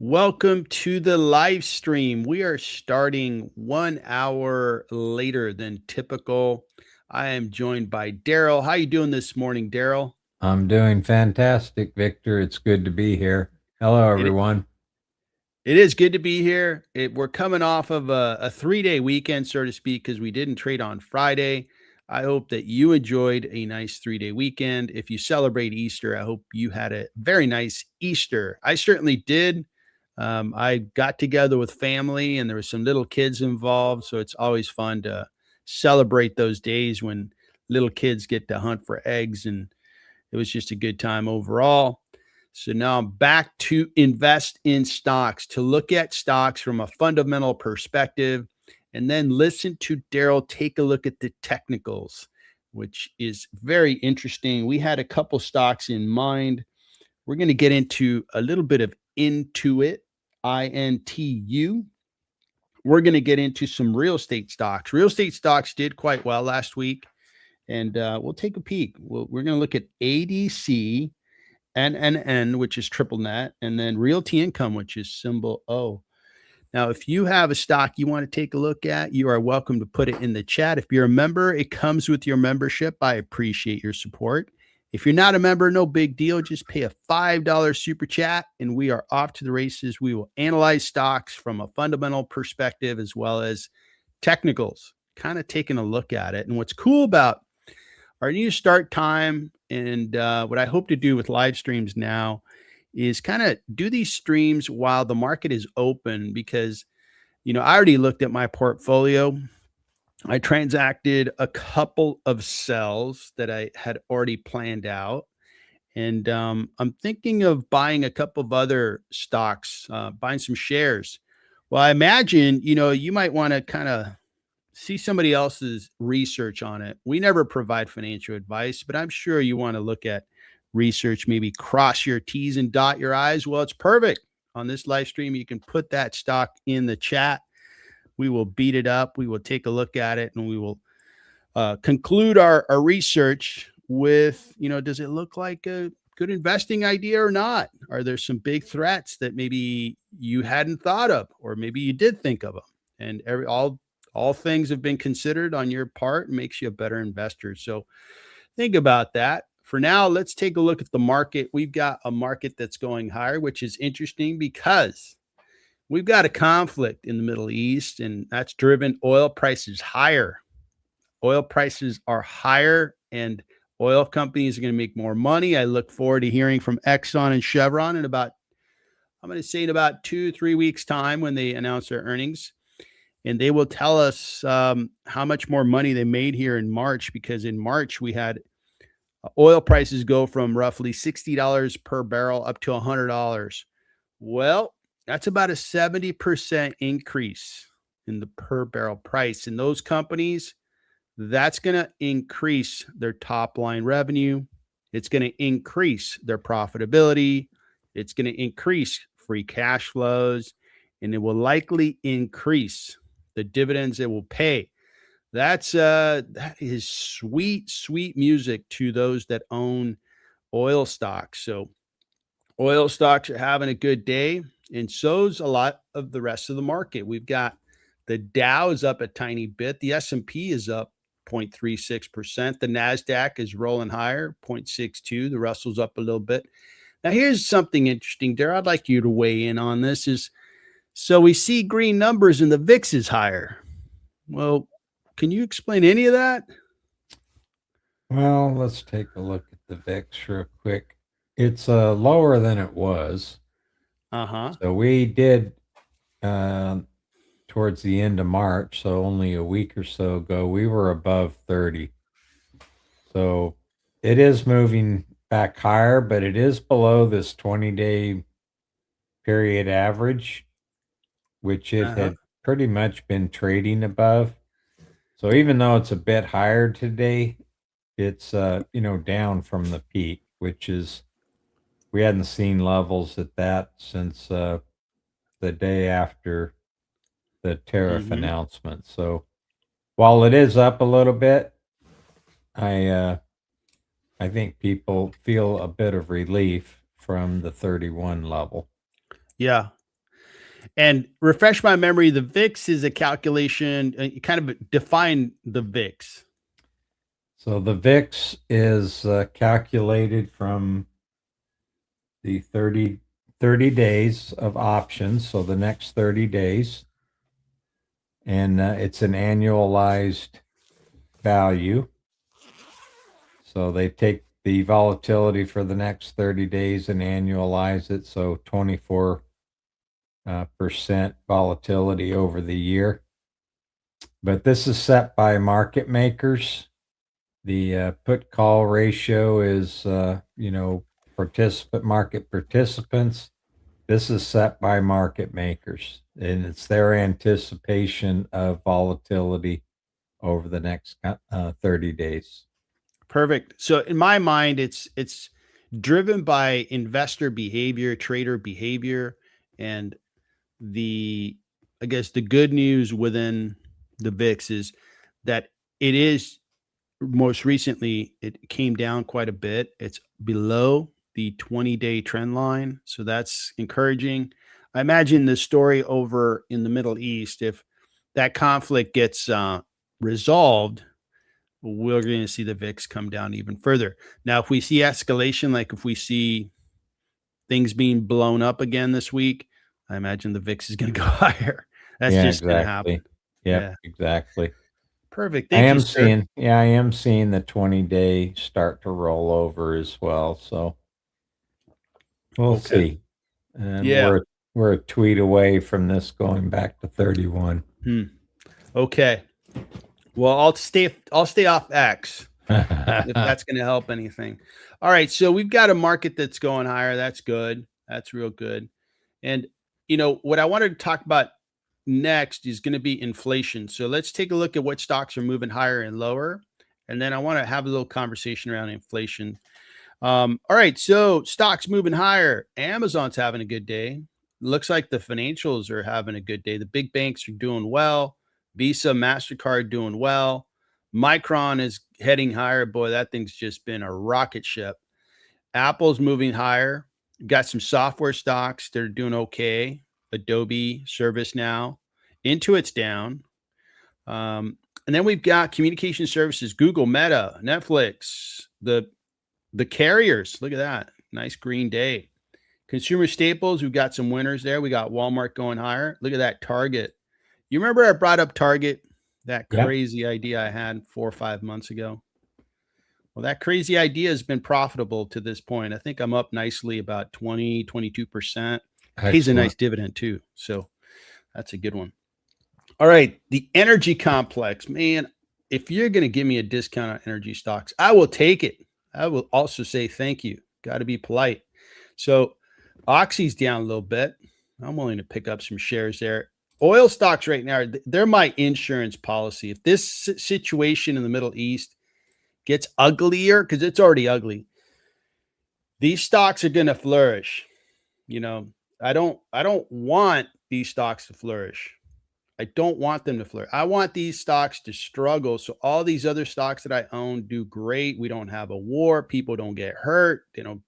Welcome to the live stream. We are starting 1 hour later than typical. I am joined by Daryl. How you doing this morning, Daryl? I'm doing fantastic, Victor. It's good to be here. Hello, It everyone. it is good to be here. We're coming off of a 3 day weekend, so to speak, because we didn't trade on Friday. I hope that you enjoyed a nice 3 day weekend. If you celebrate Easter, I hope you had a very nice Easter. I certainly did. I got together with family and there was some little kids involved. So it's always fun to celebrate those days when little kids get to hunt for eggs. And it was just a good time overall. So now I'm back to invest in stocks, to look at stocks from a fundamental perspective, and then listen to Daryl take a look at the technicals, which is very interesting. We had a couple stocks in mind. We're going to get into a little bit of Intuit, INTU. We're going to get into some real estate stocks. Real estate stocks did quite well last week, and we'll take a peek. We're going to look at ADC, NNN, which is triple net, and then Realty Income, which is symbol O. Now, if you have a stock you want to take a look at, you are welcome to put it in the chat. If you're a member, it comes with your membership. I appreciate your support. If you're not a member, no big deal. Just pay a $5 super chat and we are off to the races. We will analyze stocks from a fundamental perspective as well as technicals, kind of taking a look at it. And what's cool about our new start time and what I hope to do with live streams now is kind of do these streams while the market is open because, I already looked at my portfolio. I transacted a couple of sells that I had already planned out. And I'm thinking of buying a couple of other stocks, buying some shares. Well, I imagine, you might want to kind of see somebody else's research on it. We never provide financial advice, but I'm sure you want to look at research, maybe cross your T's and dot your I's. Well, it's perfect. On this live stream, you can put that stock in the chat. We will beat it up. We will take a look at it and we will conclude our research with, does it look like a good investing idea or not? Are there some big threats that maybe you hadn't thought of, or maybe you did think of them? And all things have been considered on your part and makes you a better investor. So think about that. For now, let's take a look at the market. We've got a market that's going higher, which is interesting because we've got a conflict in the Middle East, and that's driven oil prices higher. Oil prices are higher, and oil companies are going to make more money. I look forward to hearing from Exxon and Chevron I'm going to say in about 2-3 weeks' time when they announce their earnings. And they will tell us how much more money they made here in March, because in March we had oil prices go from roughly $60 per barrel up to $100. Well, that's about a 70% increase in the per barrel price. And those companies, that's going to increase their top line revenue. It's going to increase their profitability. It's going to increase free cash flows, and it will likely increase the dividends it will pay. That is sweet, sweet music to those that own oil stocks. So oil stocks are having a good day, and so's a lot of the rest of the market. We've got the Dow is up a tiny bit. The S&P is up 0.36%. The NASDAQ is rolling higher, 0.62. The Russell's up a little bit. Now, here's something interesting, Darren. I'd like you to weigh in on this. So we see green numbers and the VIX is higher. Well, can you explain any of that? Well, let's take a look at the VIX real quick. It's lower than it was. Uh-huh. So we did uh, towards the end of March, so only a week or so ago, we were above 30. So it is moving back higher, but it is below this 20-day period average, which it Uh-huh. had pretty much been trading above. So even though it's a bit higher today, it's down from the peak, which is we hadn't seen levels at that since the day after the tariff Mm-hmm. announcement. So while it is up a little bit, I I think people feel a bit of relief from the 31 level. Yeah. And refresh my memory, the VIX is a calculation, kind of define the VIX. So the VIX is calculated from the 30 days of options, so the next 30 days, and it's an annualized value. So they take the volatility for the next 30 days and annualize it, so 24% volatility over the year. But this is set by market makers. The put call ratio is, market participants. This is set by market makers, and it's their anticipation of volatility over the next 30 days. Perfect. So in my mind, it's driven by investor behavior, trader behavior, and the I guess the good news within the VIX is that it is most recently it came down quite a bit. It's below the 20-day trend line, so that's encouraging. I imagine the story over in the Middle East, if that conflict gets resolved, we're going to see the VIX come down even further. Now, if we see escalation, like if we see things being blown up again this week, I imagine the VIX is going to go higher. That's Yeah, just going to exactly. happen. Yep, Yeah. exactly. Perfect. I Thank you, am sir. seeing, yeah, I am seeing the 20-day start to roll over as well. So we'll Okay. see. And Yeah. we're a tweet away from this going back to 31. Hmm. Okay. Well, I'll stay off X if that's going to help anything. All right, so we've got a market that's going higher. That's good. That's real good. And what I wanted to talk about next is going to be inflation. So let's take a look at what stocks are moving higher and lower, and then I want to have a little conversation around inflation. All right, so stocks moving higher. Amazon's having a good day. Looks like the financials are having a good day. The big banks are doing well. Visa, MasterCard doing well. Micron is heading higher. Boy, that thing's just been a rocket ship. Apple's moving higher. Got some software stocks. They're doing okay. Adobe, ServiceNow. Intuit's down. And then we've got communication services, Google, Meta, Netflix, the carriers. Look at that. Nice green day. Consumer staples, we've got some winners there. We got Walmart going higher. Look at that, Target. You remember I brought up Target, that Yep. crazy idea I had 4 or 5 months ago? Well, that crazy idea has been profitable to this point. I think I'm up nicely about 20, 22%. Pays a nice Excellent. dividend too. So that's a good one. All right. The energy complex, man, if you're going to give me a discount on energy stocks, I will take it. I will also say thank you. Got to be polite. So Oxy's down a little bit. I'm willing to pick up some shares there. Oil stocks right now, they're my insurance policy. If this situation in the Middle East gets uglier, because it's already ugly, these stocks are going to flourish. You know, I don't want these stocks to flourish. I don't want them to flourish. I want these stocks to struggle. So all these other stocks that I own do great. We don't have a war. People don't get hurt. They don't,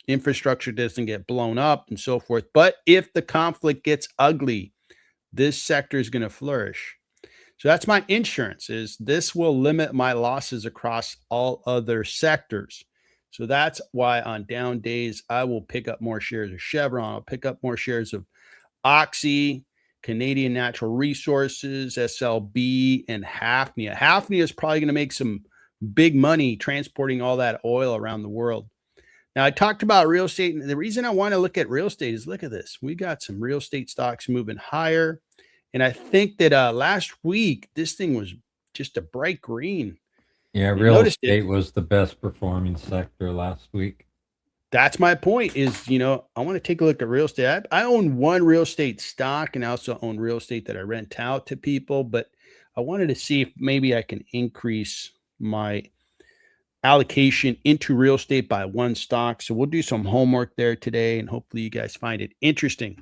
infrastructure doesn't get blown up and so forth. But if the conflict gets ugly, this sector is going to flourish. So that's my insurance is this will limit my losses across all other sectors. So that's why on down days, I will pick up more shares of Chevron. I'll pick up more shares of Oxy, Canadian Natural Resources, SLB, and Hafnia. Hafnia is probably going to make some big money transporting all that oil around the world. Now, I talked about real estate, and the reason I want to look at real estate is look at this. We got some real estate stocks moving higher. And I think that last week, this thing was just a bright green. Yeah, You real noticed it. estate was the best performing sector last week. That's my point is, I want to take a look at real estate. I own one real estate stock and I also own real estate that I rent out to people, but I wanted to see if maybe I can increase my allocation into real estate by one stock. So we'll do some homework there today and hopefully you guys find it interesting.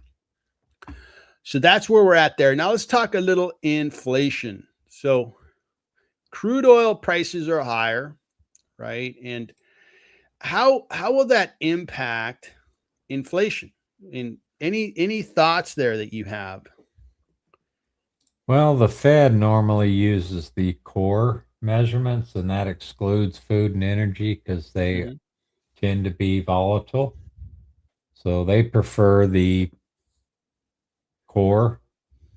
So that's where we're at there. Now let's talk a little inflation. So crude oil prices are higher, right? And how will that impact inflation? And Any thoughts there that you have? Well, the Fed normally uses the core measurements, and that excludes food and energy because they Mhm. tend to be volatile. So they prefer the core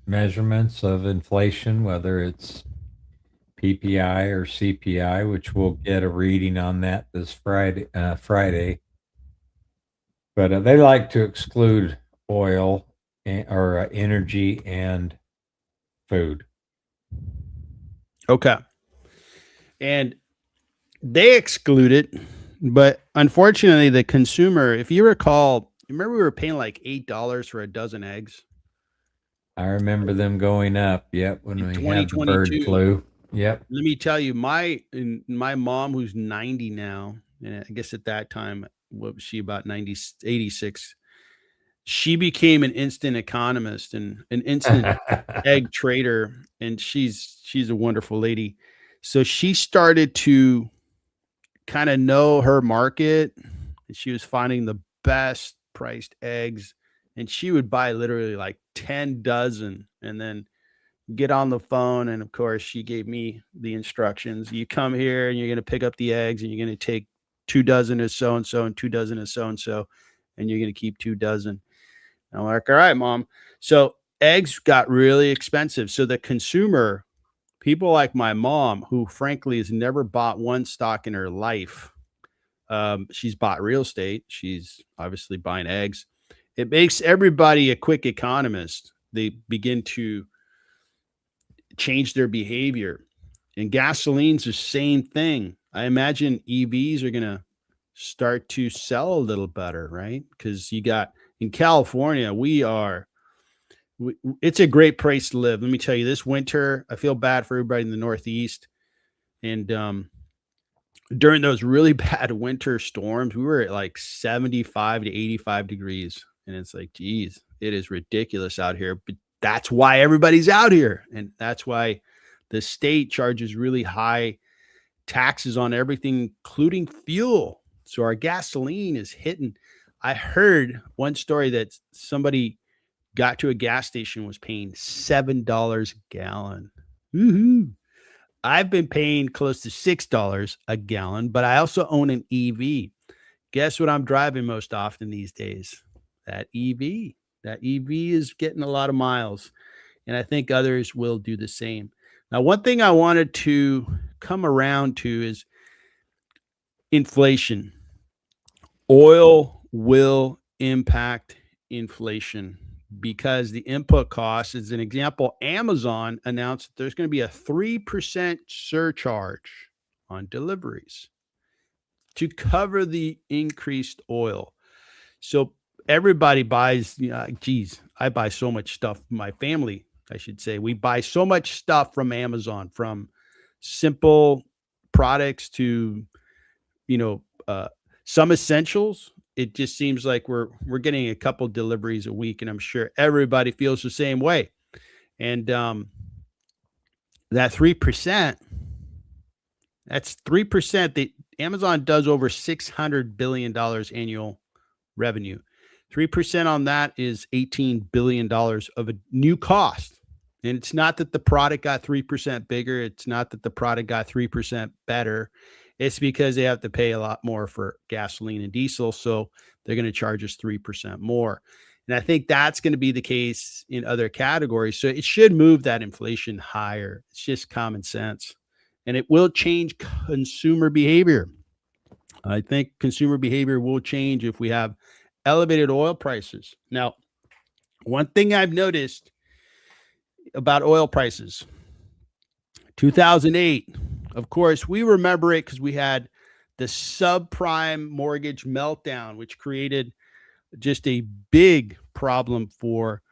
measurements of inflation, whether it's PPI or CPI, which we'll get a reading on that this Friday. But they like to exclude oil or energy and food. Okay. And they exclude it, but unfortunately, the consumer, if you recall, remember we were paying like $8 for a dozen eggs I remember them going up. Yep, when in we had the bird 2022. flu. Yep. Let me tell you, my mom, who's 90 now, and I guess at that time, what was she, about 90, 86? She became an instant economist and an instant egg trader, and she's a wonderful lady. So she started to kind of know her market, and she was finding the best priced eggs, and she would buy literally like 10 dozen and then get on the phone. And of course, she gave me the instructions. You come here and you're going to pick up the eggs, and you're going to take 2 dozen of so and so and 2 dozen of so and you're going to keep 2 dozen. And I'm like, all right, mom. So eggs got really expensive. So the consumer, people like my mom, who frankly has never bought one stock in her life, she's bought real estate. She's obviously buying eggs. It makes everybody a quick economist. They begin to change their behavior. And gasoline's the same thing. I imagine EVs are going to start to sell a little better, right? Because you got in California, it's a great place to live. Let me tell you, this winter, I feel bad for everybody in the Northeast. And during those really bad winter storms, we were at like 75 to 85 degrees. And it's like, geez, it is ridiculous out here. But that's why everybody's out here. And that's why the state charges really high taxes on everything, including fuel. So our gasoline is hitting. I heard one story that somebody got to a gas station was paying $7 a gallon. Woohoo. I've been paying close to $6 a gallon, but I also own an EV. Guess what I'm driving most often these days? That EV. That EV is getting a lot of miles, and I think others will do the same. Now, one thing I wanted to come around to is inflation. Oil will impact inflation because the input cost, as an example, Amazon announced that there's going to be a 3% surcharge on deliveries to cover the increased oil. So everybody buys, geez, I buy so much stuff. My family, I should say, we buy so much stuff from Amazon, from simple products to, you know, uh, some essentials. It just seems like we're getting a couple deliveries a week, and I'm sure everybody feels the same way. And that 3%, that's 3%. The Amazon does over $600 billion annual revenue. 3% on that is $18 billion of a new cost. And it's not that the product got 3% bigger. It's not that the product got 3% better. It's because they have to pay a lot more for gasoline and diesel. So they're going to charge us 3% more. And I think that's going to be the case in other categories. So it should move that inflation higher. It's just common sense. And it will change consumer behavior. I think consumer behavior will change if we have elevated oil prices. Now, one thing I've noticed about oil prices, 2008, of course, we remember it because we had the subprime mortgage meltdown, which created just a big problem for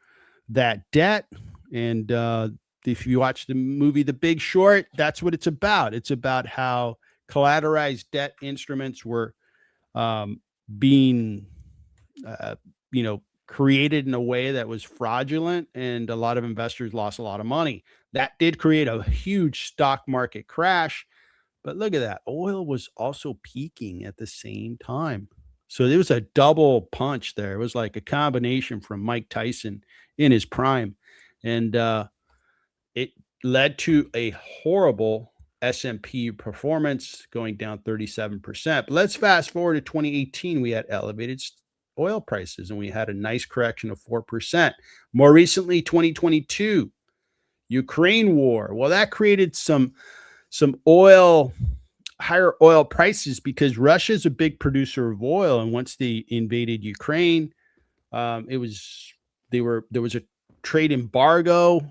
that debt. And if you watch the movie The Big Short, that's what it's about. It's about how collateralized debt instruments were being created in a way that was fraudulent, and a lot of investors lost a lot of money. That did create a huge stock market crash. But look at that. Oil was also peaking at the same time. So it was a double punch there. It was like a combination from Mike Tyson in his prime, and it led to a horrible S&P performance going down 37%. But let's fast forward to 2018. We had elevated oil prices and we had a nice correction of 4%. More recently, 2022, Ukraine war. Well, that created some higher oil prices because Russia's a big producer of oil, and once they invaded Ukraine, it was there was a trade embargo,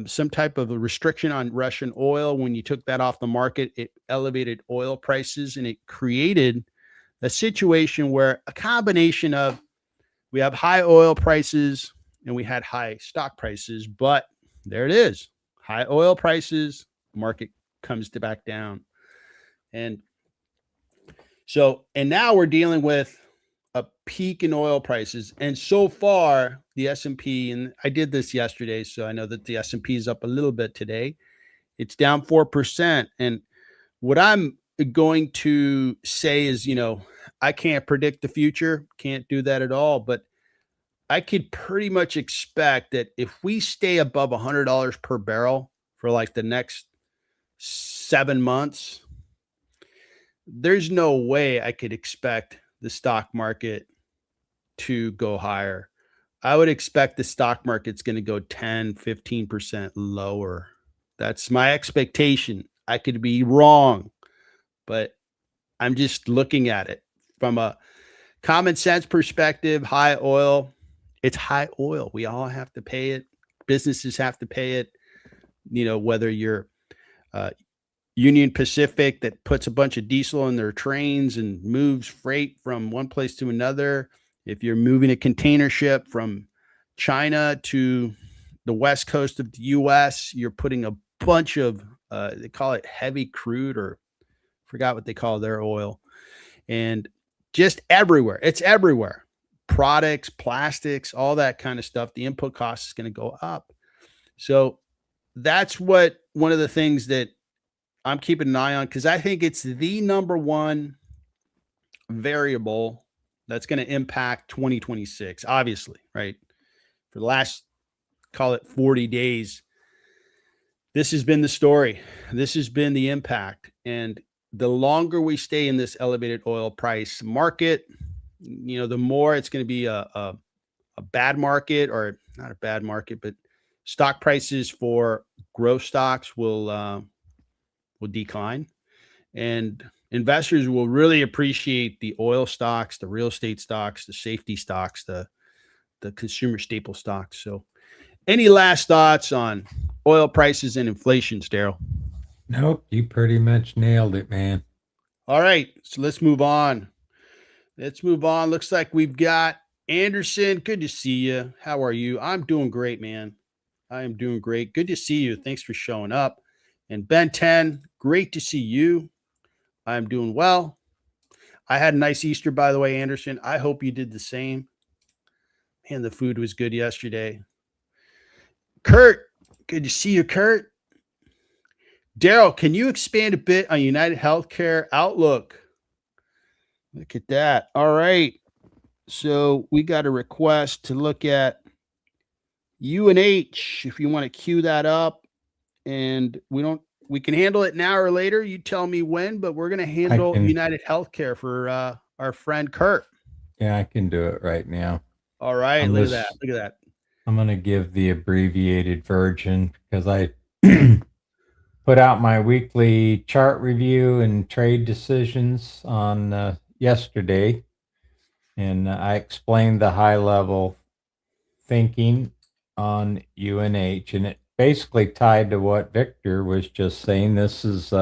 some type of a restriction on Russian oil. When you took that off the market, it elevated oil prices, and it created a situation where a combination of we have high oil prices and we had high stock prices, but there it is, high oil prices, market comes to back down, and and now we're dealing with a peak in oil prices. And so far, the S&P, and I did this yesterday, so I know that the S&P is up a little bit today. It's down 4%. And what I'm going to say is, I can't predict the future, can't do that at all, but I could pretty much expect that if we stay above $100 per barrel for like the next 7 months, there's no way I could expect the stock market to go higher. I would expect the stock market's going to go 10, 15% lower. That's my expectation. I could be wrong, but I'm just looking at it from a common sense perspective. High oil, it's high oil. We all have to pay it. Businesses have to pay it. Whether you're Union Pacific that puts a bunch of diesel in their trains and moves freight from one place to another. If you're moving a container ship from China to the west coast of the US, you're putting a bunch of, they call it heavy crude, or forgot what they call their oil. And just everywhere, it's everywhere. Products, plastics, all that kind of stuff. The input cost is going to go up. So that's one of the things that I'm keeping an eye on, because I think it's the number one variable that's going to impact 2026, obviously, right? For the last, call it 40 days, this has been the story. This has been the impact. And the longer we stay in this elevated oil price market, the more it's going to be a bad market, or not a bad market, but stock prices for growth stocks will decline, and investors will really appreciate the oil stocks, the real estate stocks, the safety stocks, the consumer staple stocks. So, any last thoughts on oil prices and inflation, Daryl? Nope, you pretty much nailed it, man. All right, so let's move on. Looks like we've got Anderson. Good to see you. How are you? I'm doing great, man. I am doing great. Good to see you. Thanks for showing up. And Ben 10, great to see you. I'm doing well. I had a nice Easter, by the way, Anderson. I hope you did the same. Man, the food was good yesterday. Kurt, good to see you, Kurt. Daryl, can you expand a bit on United Healthcare outlook? Look at that. All right. So we got a request to look at UNH, if you want to queue that up. And we can handle it now or later. You tell me when, but we're going to handle United Healthcare for our friend Kurt. Yeah, I can do it right now. All right. Look at that. Look at that. I'm going to give the abbreviated version because I put out my weekly chart review and trade decisions on yesterday. And I explained the high level thinking on UNH, and it basically tied to what Victor was just saying. This is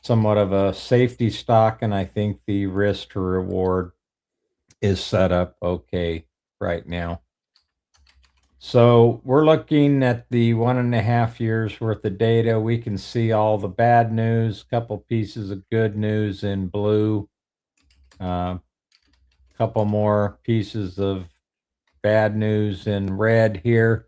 somewhat of a safety stock, and I think the risk to reward is set up okay right now. So we're looking at the 1.5 years worth of data. We can see all the bad news, couple pieces of good news in blue, couple more pieces of bad news in red here.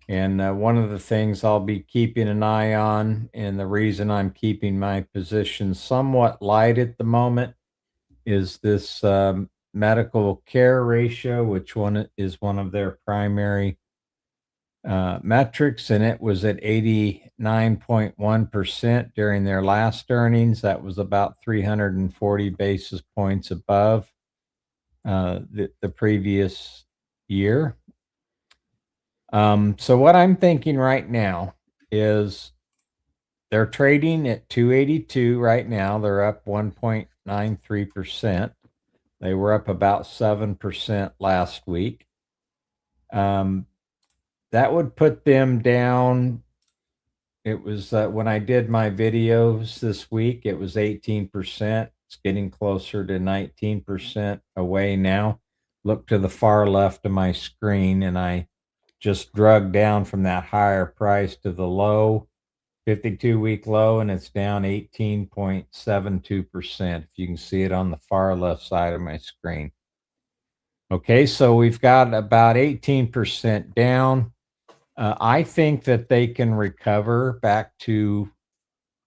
And one of the things I'll be keeping an eye on, and the reason I'm keeping my position somewhat light at the moment, is this medical care ratio, which one is one of their primary metrics, and it was at 89.1% during their last earnings. That was about 340 basis points above the previous year. So what I'm thinking right now is they're trading at 282 right now. They're up 1.93%. They were up about 7% last week. That would put them down. It was when I did my videos this week, it was 18%. It's getting closer to 19% away now. Look to the far left of my screen, and I just drug down from that higher price to the low, 52-week low, and it's down 18.72%. If you can see it on the far left side of my screen. Okay, so we've got about 18% down. I think that they can recover back to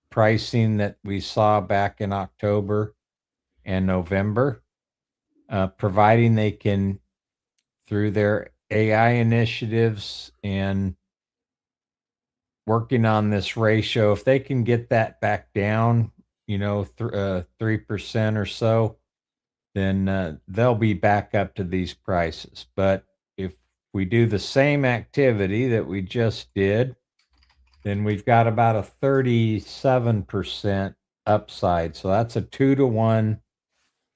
pricing that we saw back in October and November, providing they can, through their AI initiatives and working on this ratio, if they can get that back down, 3% or so, then they'll be back up to these prices. But if we do the same activity that we just did, then we've got about a 37% upside. So that's a 2-to-1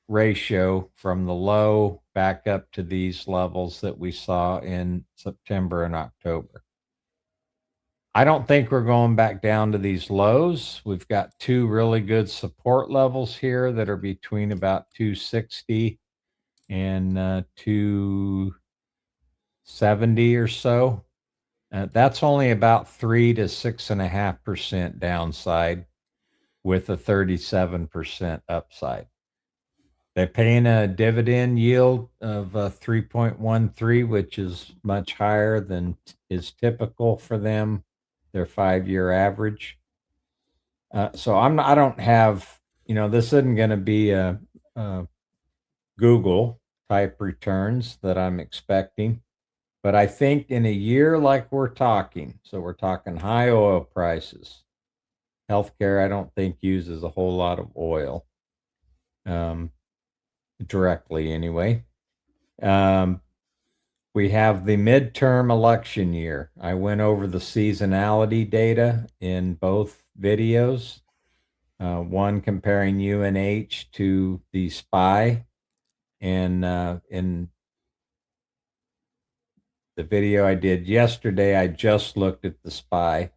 ratio from the low back up to these levels that we saw in September and October. I don't think we're going back down to these lows. We've got two really good support levels here that are between about 260 and 270 or so. That's only about 3 to 6.5% downside with a 37% upside. They're paying a dividend yield of 3.13, which is much higher than is typical for them, their 5-year average. So I don't have, this isn't going to be a Google type returns that I'm expecting. But I think in a year like we're talking, so we're talking high oil prices, healthcare, I don't think uses a whole lot of oil, directly anyway. We have the midterm election year. I went over the seasonality data in both videos, one comparing UNH to the SPY, and in the video I did yesterday, I just looked at the SPY.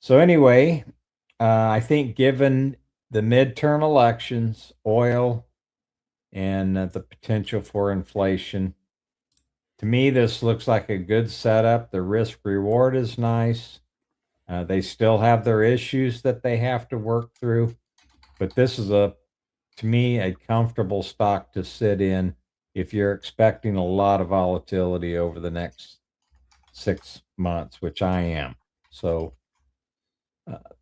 So anyway, I think given the midterm elections, oil, and the potential for inflation, to me, this looks like a good setup. The risk reward is nice. They still have their issues that they have to work through, but this is to me, a comfortable stock to sit in if you're expecting a lot of volatility over the next 6 months, which I am. So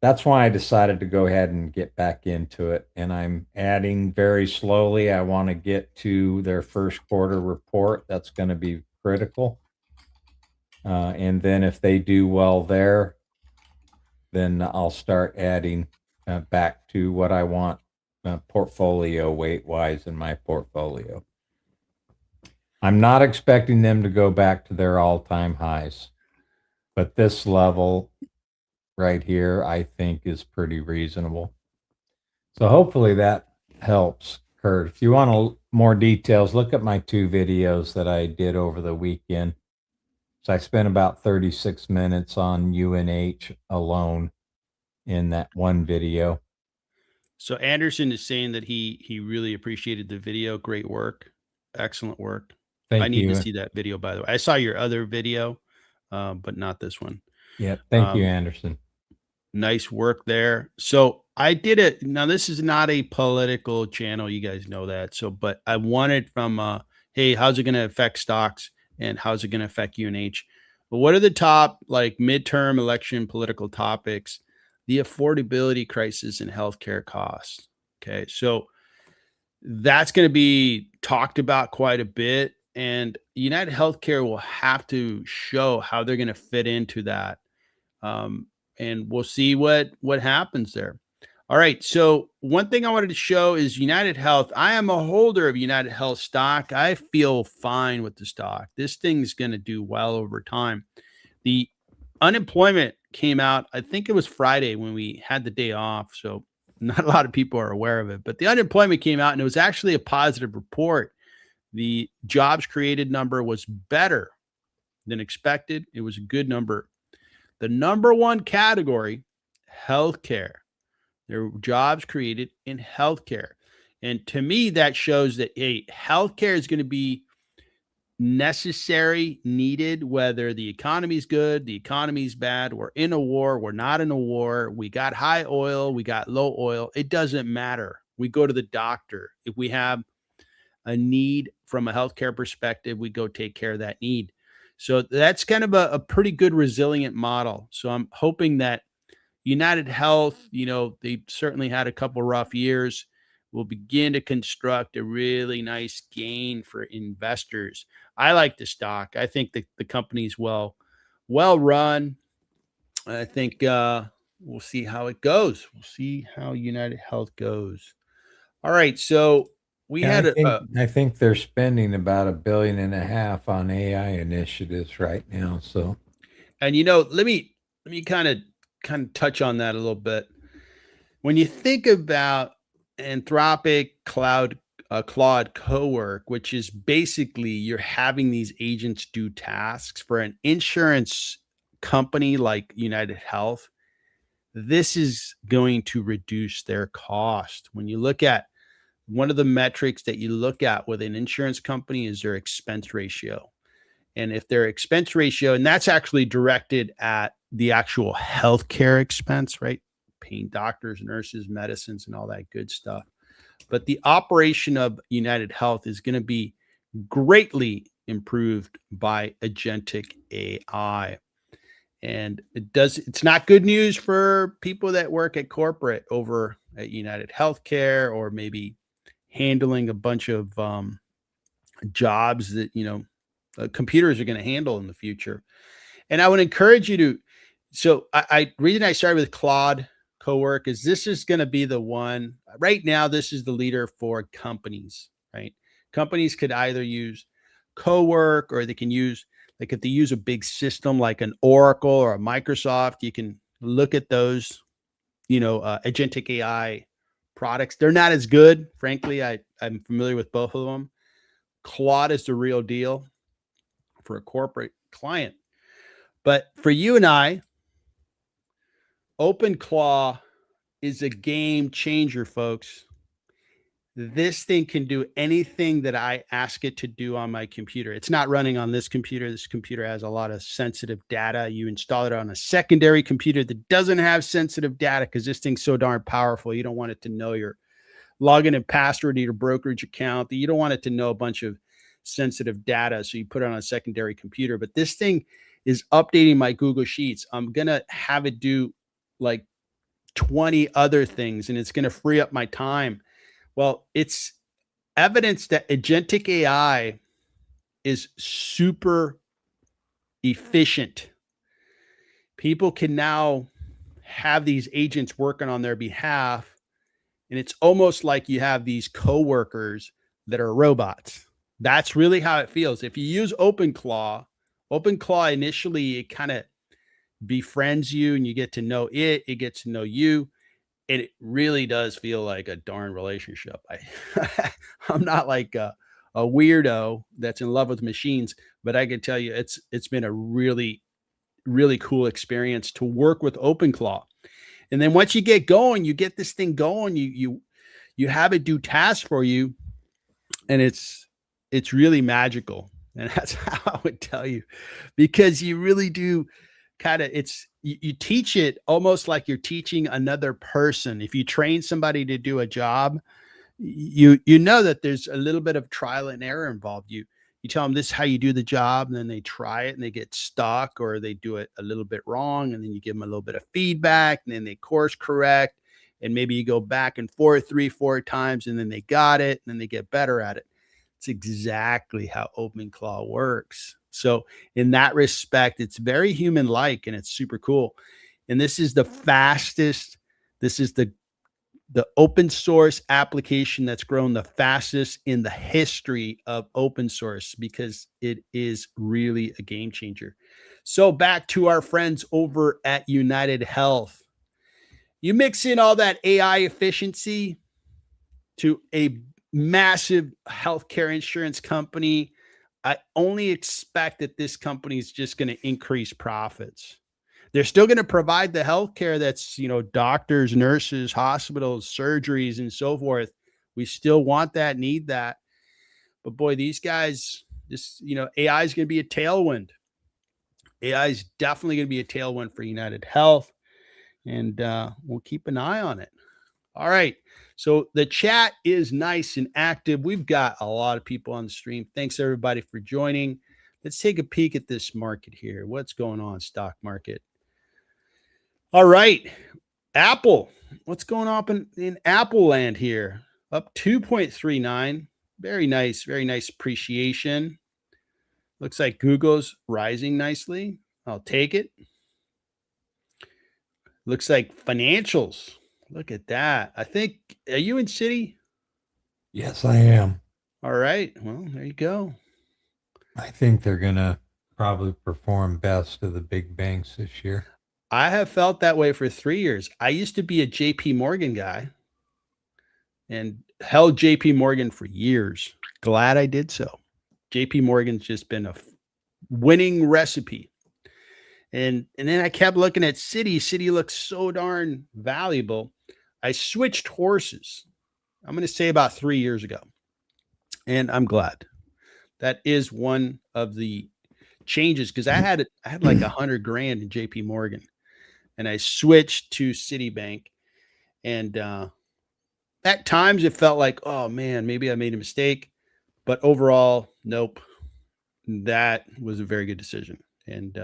that's why I decided to go ahead and get back into it. And I'm adding very slowly. I want to get to their first quarter report. That's going to be critical. And then if they do well there, then I'll start adding back to what I want portfolio weight wise in my portfolio. I'm not expecting them to go back to their all-time highs, but this level right here, I think, is pretty reasonable. So hopefully that helps, Kurt. If you want more details, look at my 2 videos that I did over the weekend. So I spent about 36 minutes on UNH alone in that one video. So Anderson is saying that he really appreciated the video. Great work. Excellent work. I Thank need to you. see that video, by the way. I saw your other video, but not this one. Yeah, thank you, Anderson. Nice work there. So I did it. Now, this is not a political channel. You guys know that. So, but I wanted from, hey, how's it going to affect stocks and how's it going to affect UNH? But what are the top like midterm election political topics? The affordability crisis and healthcare costs. Okay. So That's going to be talked about quite a bit. And United Healthcare will have to show how they're going to fit into that. Um, and we'll see what happens there. All right. So one thing I wanted to show is United Health. I am a holder of United Health stock. I feel fine with the stock. This thing's going to do well over time. The unemployment came out, I think it was Friday when we had the day off. So not a lot of people are aware of it, but the unemployment came out and it was actually a positive report. The jobs created number was better than expected. It was a good number. The number one category, healthcare. There were jobs created in healthcare. And to me, that shows that healthcare is going to be necessary, needed, whether the economy's good, the economy's bad, we're in a war, we're not in a war, we got high oil, we got low oil. It doesn't matter. We go to the doctor. If we have a need from a healthcare perspective, we go take care of that need. So that's kind of a pretty good resilient model. So I'm hoping that United Health, they certainly had a couple rough years, will begin to construct a really nice gain for investors. I like the stock. I think the company's well run. I think we'll see how it goes. We'll see how United Health goes. All right, so we And had I think they're spending about $1.5 billion on AI initiatives right now. So and let me kind of touch on that a little bit. When you think about Anthropic Claude Cowork, which is basically you're having these agents do tasks for an insurance company like United Health, this is going to reduce their cost. When you look at one of the metrics that you look at with an insurance company is their expense ratio. And if their expense ratio, and that's actually directed at the actual healthcare expense, right? Paying doctors, nurses, medicines, and all that good stuff. But the operation of United Health is going to be greatly improved by agentic AI. And it's not good news for people that work at corporate over at United Healthcare or maybe handling a bunch of jobs that, computers are going to handle in the future. And I would encourage you to. So reason I started with Claude Cowork is this is going to be the one right now. This is the leader for companies, right? Companies could either use Cowork or they can use, like if they use a big system like an Oracle or a Microsoft, you can look at those, agentic AI products. They're not as good, frankly. I'm familiar with both of them. Claude is the real deal for a corporate client. But for you and I, OpenClaw is a game changer, folks. This thing can do anything that I ask it to do on my computer. It's not running on this computer. This computer has a lot of sensitive data. You install it on a secondary computer that doesn't have sensitive data because this thing's so darn powerful. You don't want it to know your login and password to your brokerage account. You don't want it to know a bunch of sensitive data. So you put it on a secondary computer. But this thing is updating my Google Sheets. I'm going to have it do like 20 other things and it's going to free up my time. Well, it's evidence that agentic AI is super efficient. People can now have these agents working on their behalf, and it's almost like you have these coworkers that are robots. That's really how it feels. If you use OpenClaw initially, it kind of befriends you and you get to know it, it gets to know you. And it really does feel like a darn relationship. I'm not like a weirdo that's in love with machines, but I can tell you it's been a really, really cool experience to work with OpenClaw. And then once you get going, you get this thing going, you have it do tasks for you, and it's really magical. And that's how I would tell you, because you really do kind of you teach it almost like you're teaching another person. If you train somebody to do a job, you know that there's a little bit of trial and error involved. You tell them this is how you do the job, and then they try it and they get stuck or they do it a little bit wrong, and then you give them a little bit of feedback, and then they course correct, and maybe you go back and forth 3-4 times, and then they got it, and then they get better at it. It's exactly how OpenClaw works. So in that respect, it's very human-like, and it's super cool. And this is the fastest. This is the open source application that's grown the fastest in the history of open source, because it is really a game changer. So back to our friends over at UnitedHealth. You mix in all that AI efficiency to a massive healthcare insurance company. I only expect that this company is just going to increase profits. They're still going to provide the healthcare that's, doctors, nurses, hospitals, surgeries, and so forth. We still want that, need that. But boy, these guys, AI is going to be a tailwind. AI is definitely going to be a tailwind for UnitedHealth, and we'll keep an eye on it. All right. So the chat is nice and active. We've got a lot of people on the stream. Thanks everybody for joining. Let's take a peek at this market here. What's going on, stock market? All right. Apple. What's going on in Apple land here? Up 2.39. Very nice appreciation. Looks like Google's rising nicely. I'll take it. Looks like financials. Look at that. I think, are you in Citi? Yes, I am. All right. Well, there you go. I think they're going to probably perform best of the big banks this year. I have felt that way for 3 years. I used to be a JP Morgan guy and held JP Morgan for years. Glad I did so. JP Morgan's just been a winning recipe. And then I kept looking at Citi. Citi looks so darn valuable. I switched horses. I'm going to say about 3 years ago. And I'm glad. That is one of the changes, because I had like $100 grand in JP Morgan, and I switched to Citibank. And at times it felt like, oh man, maybe I made a mistake. But overall, nope. That was a very good decision. And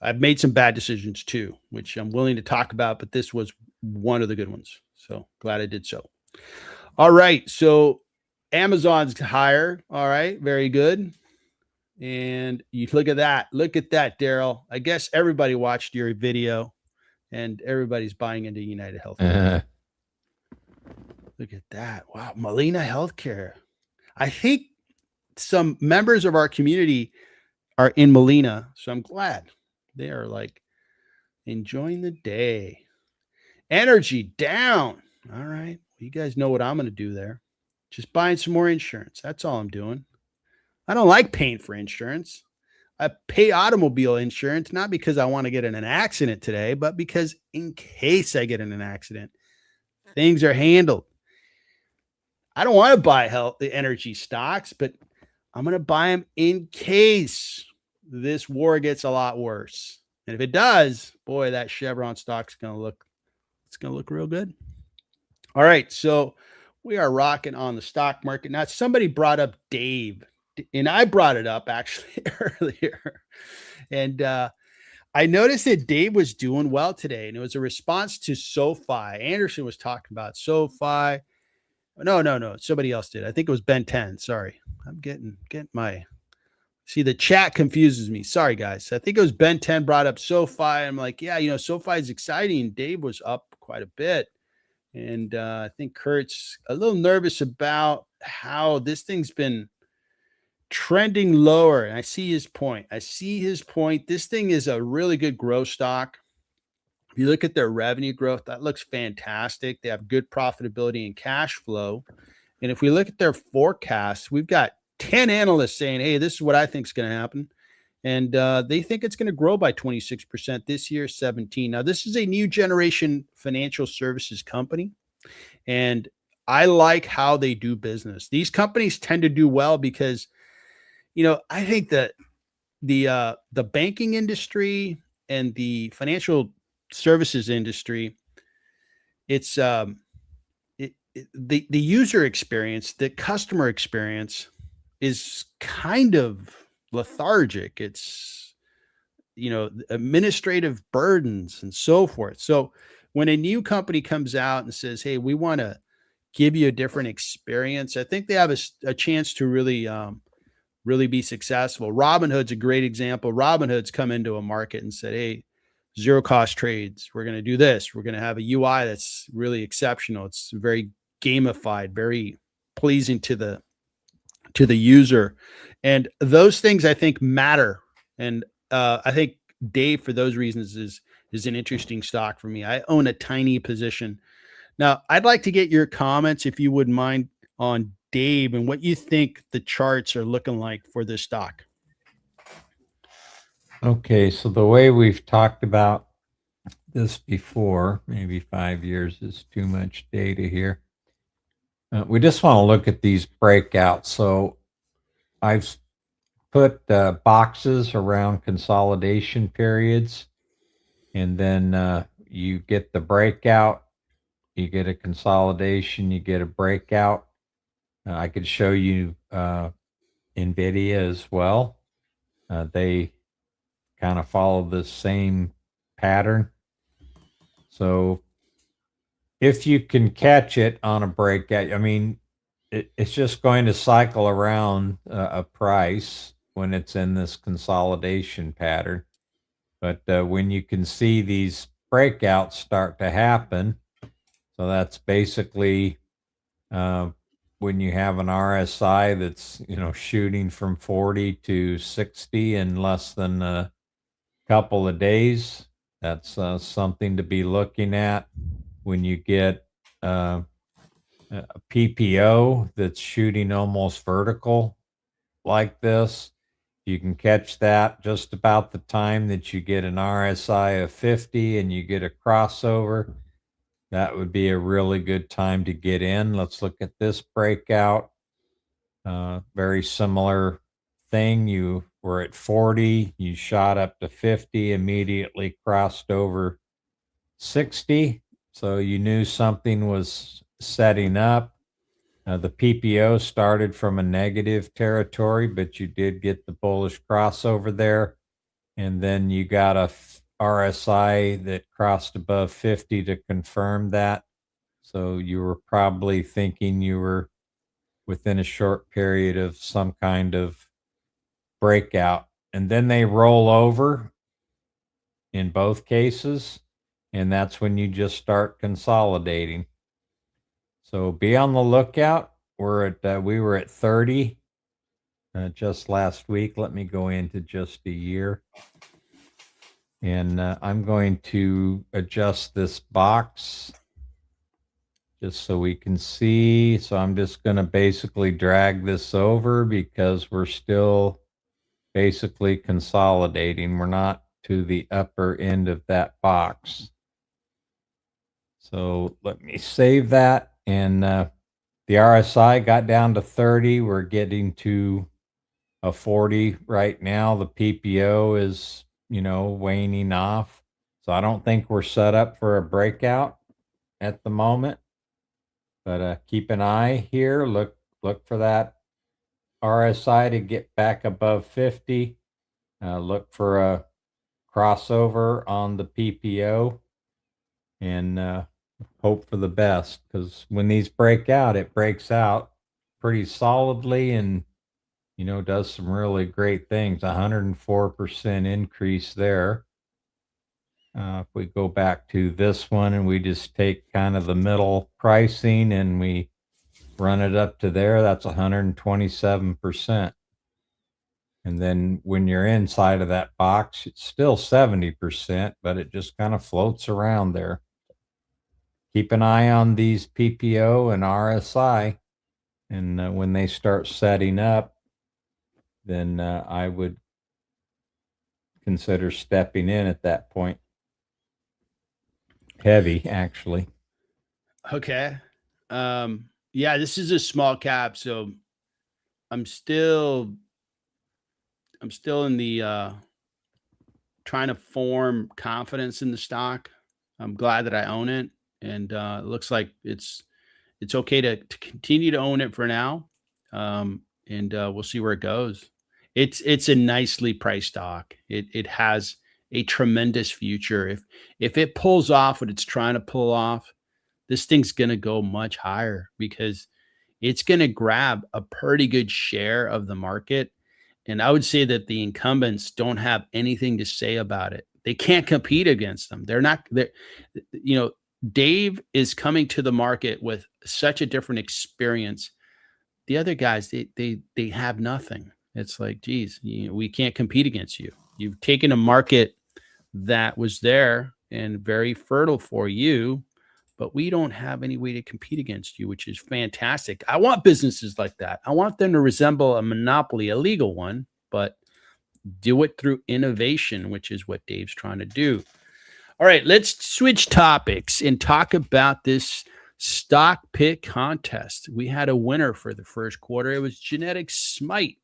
I've made some bad decisions too, which I'm willing to talk about, but this was one of the good ones. So glad I did so. All right. So Amazon's higher. All right. Very good. And you look at that. Look at that, Daryl. I guess everybody watched your video and everybody's buying into UnitedHealth. Look at that. Wow. Molina Healthcare. I think some members of our community are in Molina. So I'm glad they are like enjoying the day. Energy down. All right. You guys know what I'm going to do there. Just buying some more insurance. That's all I'm doing. I don't like paying for insurance. I pay automobile insurance, not because I want to get in an accident today, but because in case I get in an accident, things are handled. I don't want to buy the energy stocks, but I'm going to buy them in case this war gets a lot worse. And if it does, boy, that Chevron stock's going to look real good. All right. So we are rocking on the stock market. Now, somebody brought up Dave, and I brought it up actually earlier. And I noticed that Dave was doing well today, and it was a response to SoFi. Anderson was talking about SoFi. No. Somebody else did. I think it was Ben 10. Sorry. I'm getting my... See, the chat confuses me. Sorry, guys. I think it was Ben 10 brought up SoFi. I'm like, yeah, SoFi is exciting. Dave was up quite a bit. And I think Kurt's a little nervous about how this thing's been trending lower. And I see his point. This thing is a really good growth stock. If you look at their revenue growth, that looks fantastic. They have good profitability and cash flow. And if we look at their forecasts, we've got 10 analysts saying, hey, this is what I think is going to happen. And they think it's going to grow by 26% this year, 17. Now, this is a new generation financial services company. And I like how they do business. These companies tend to do well because, I think that the banking industry and the financial services industry, it's the user experience, the customer experience is kind of lethargic. It's, administrative burdens and so forth. So when a new company comes out and says, "Hey, we want to give you a different experience," I think they have a chance to really be successful. Robinhood's a great example. Robinhood's come into a market and said, "Hey, zero cost trades. We're going to do this. We're going to have a UI that's really exceptional. It's very gamified, very pleasing to the user." And those things I think matter. And I think Dave, for those reasons, is an interesting stock for me. I own a tiny position. Now, I'd like to get your comments, if you wouldn't mind, on Dave and what you think the charts are looking like for this stock. Okay, so the way we've talked about this before, maybe 5 years is too much data here. We just want to look at these breakouts. So I've put boxes around consolidation periods, and then you get the breakout, you get a consolidation, you get a breakout. I could show you NVIDIA as well. They kind of follow the same pattern. So if you can catch it on a breakout, I mean, it's just going to cycle around a price when it's in this consolidation pattern. But when you can see these breakouts start to happen, so that's basically uh, when you have an RSI that's shooting from 40 to 60 in less than a couple of days. That's something to be looking at. When you get a PPO that's shooting almost vertical like this, you can catch that just about the time that you get an RSI of 50 and you get a crossover. That would be a really good time to get in. Let's look at this breakout. Very similar thing. You were at 40, you shot up to 50, immediately crossed over 60. So you knew something was setting up. The PPO started from a negative territory, but you did get the bullish crossover there. And then you got a RSI that crossed above 50 to confirm that. So you were probably thinking you were within a short period of some kind of breakout. And then they roll over in both cases. And that's when you just start consolidating. So be on the lookout. We were at 30 just last week. Let me go into just a year. And I'm going to adjust this box just so we can see. So I'm just going to basically drag this over because we're still basically consolidating. We're not to the upper end of that box. So let me save that. And the RSI got down to 30. We're getting to a 40 right now. The PPO is, waning off. So I don't think we're set up for a breakout at the moment. But keep an eye here. Look for that RSI to get back above 50. Look for a crossover on the PPO, and hope for the best, because when these break out, it breaks out pretty solidly and does some really great things. 104% increase there. If we go back to this one and we just take kind of the middle pricing and we run it up to there, that's 127%. And then when you're inside of that box, it's still 70%, but it just kind of floats around there. Keep an eye on these PPO and RSI. And when they start setting up, then I would consider stepping in at that point. Heavy, actually. Okay. Yeah, this is a small cap, so I'm still in the trying to form confidence in the stock. I'm glad that I own it, and it looks like it's okay to continue to own it for now. And we'll see where it goes. It's a nicely priced stock. It has a tremendous future. If it pulls off what it's trying to pull off, this thing's going to go much higher because it's going to grab a pretty good share of the market. And I would say that the incumbents don't have anything to say about it. They can't compete against them. They're not there. You know, Dave is coming to the market with such a different experience. The other guys, they have nothing. It's like, geez, we can't compete against you. You've taken a market that was there and very fertile for you, but we don't have any way to compete against you, which is fantastic. I want businesses like that. I want them to resemble a monopoly, a legal one, but do it through innovation, which is what Dave's trying to do. All right, let's switch topics and talk about this stock pick contest. We had a winner for the first quarter. It was Genetic Smite.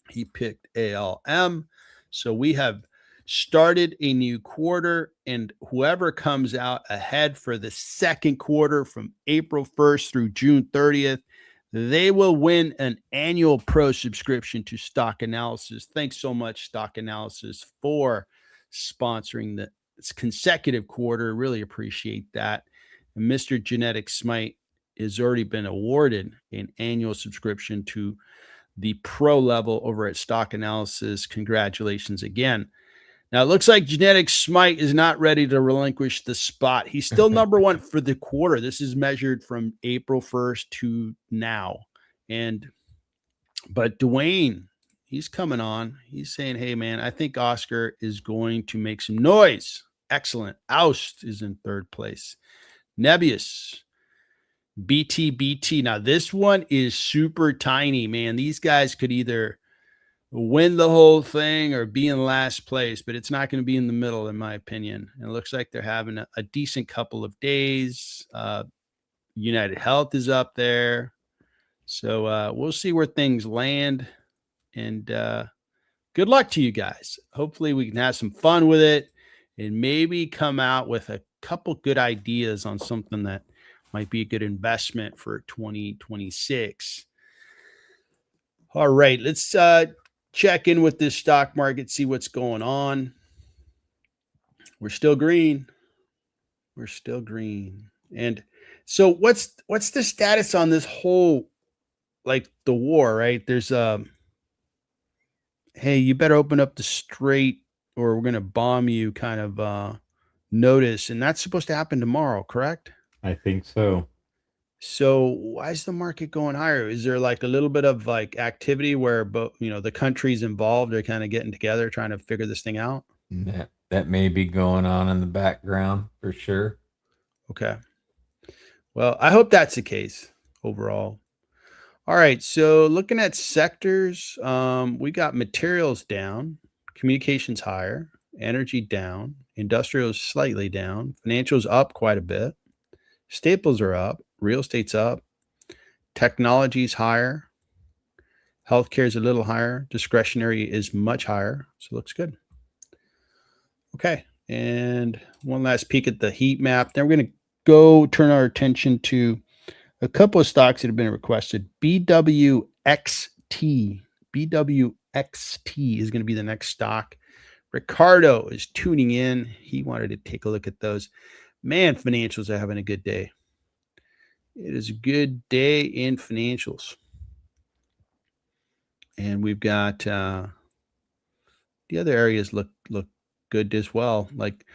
He picked ALM. So we have started a new quarter, and whoever comes out ahead for the second quarter from April 1st through June 30th, they will win an annual pro subscription to Stock Analysis. Thanks so much, Stock Analysis, for sponsoring the consecutive quarter. Really appreciate that. And Mr. Genetic Smite has already been awarded an annual subscription to the pro level over at Stock Analysis. Congratulations again. Now, it looks like Genetic Smite is not ready to relinquish the spot. He's still number one for the quarter. This is measured from April 1st to now. But Dwayne, he's coming on. He's saying, hey, man, I think Oscar is going to make some noise. Excellent. Oust is in third place. Nebius, BTBT. Now, this one is super tiny, man. These guys could either win the whole thing or be in last place, but it's not going to be in the middle, in my opinion. And it looks like they're having a decent couple of days. UnitedHealth is up there. So we'll see where things land. And good luck to you guys. Hopefully we can have some fun with it and maybe come out with a couple good ideas on something that might be a good investment for 2026. All right, let's check in with this stock market, see what's going on. We're still green. We're still green. And so what's the status on this whole, like the war, right? There's hey, you better open up the strait or we're going to bomb you kind of notice. And that's supposed to happen tomorrow, correct? I think so. So why is the market going higher? Is there like a little bit of like activity where both, the countries involved are kind of getting together trying to figure this thing out? That may be going on in the background for sure. Okay. Well, I hope that's the case overall. All right. So looking at sectors, we got materials down, communications higher, energy down, industrial is slightly down, financials up quite a bit, staples are up, real estate's up, technology's higher, healthcare is a little higher, discretionary is much higher, so it looks good. Okay, and one last peek at the heat map. Then we're going to go turn our attention to a couple of stocks that have been requested. BWXT. BWXT is going to be the next stock. Ricardo is tuning in. He wanted to take a look at those. Man, financials are having a good day. It is a good day in financials. And we've got the other areas look good as well. Like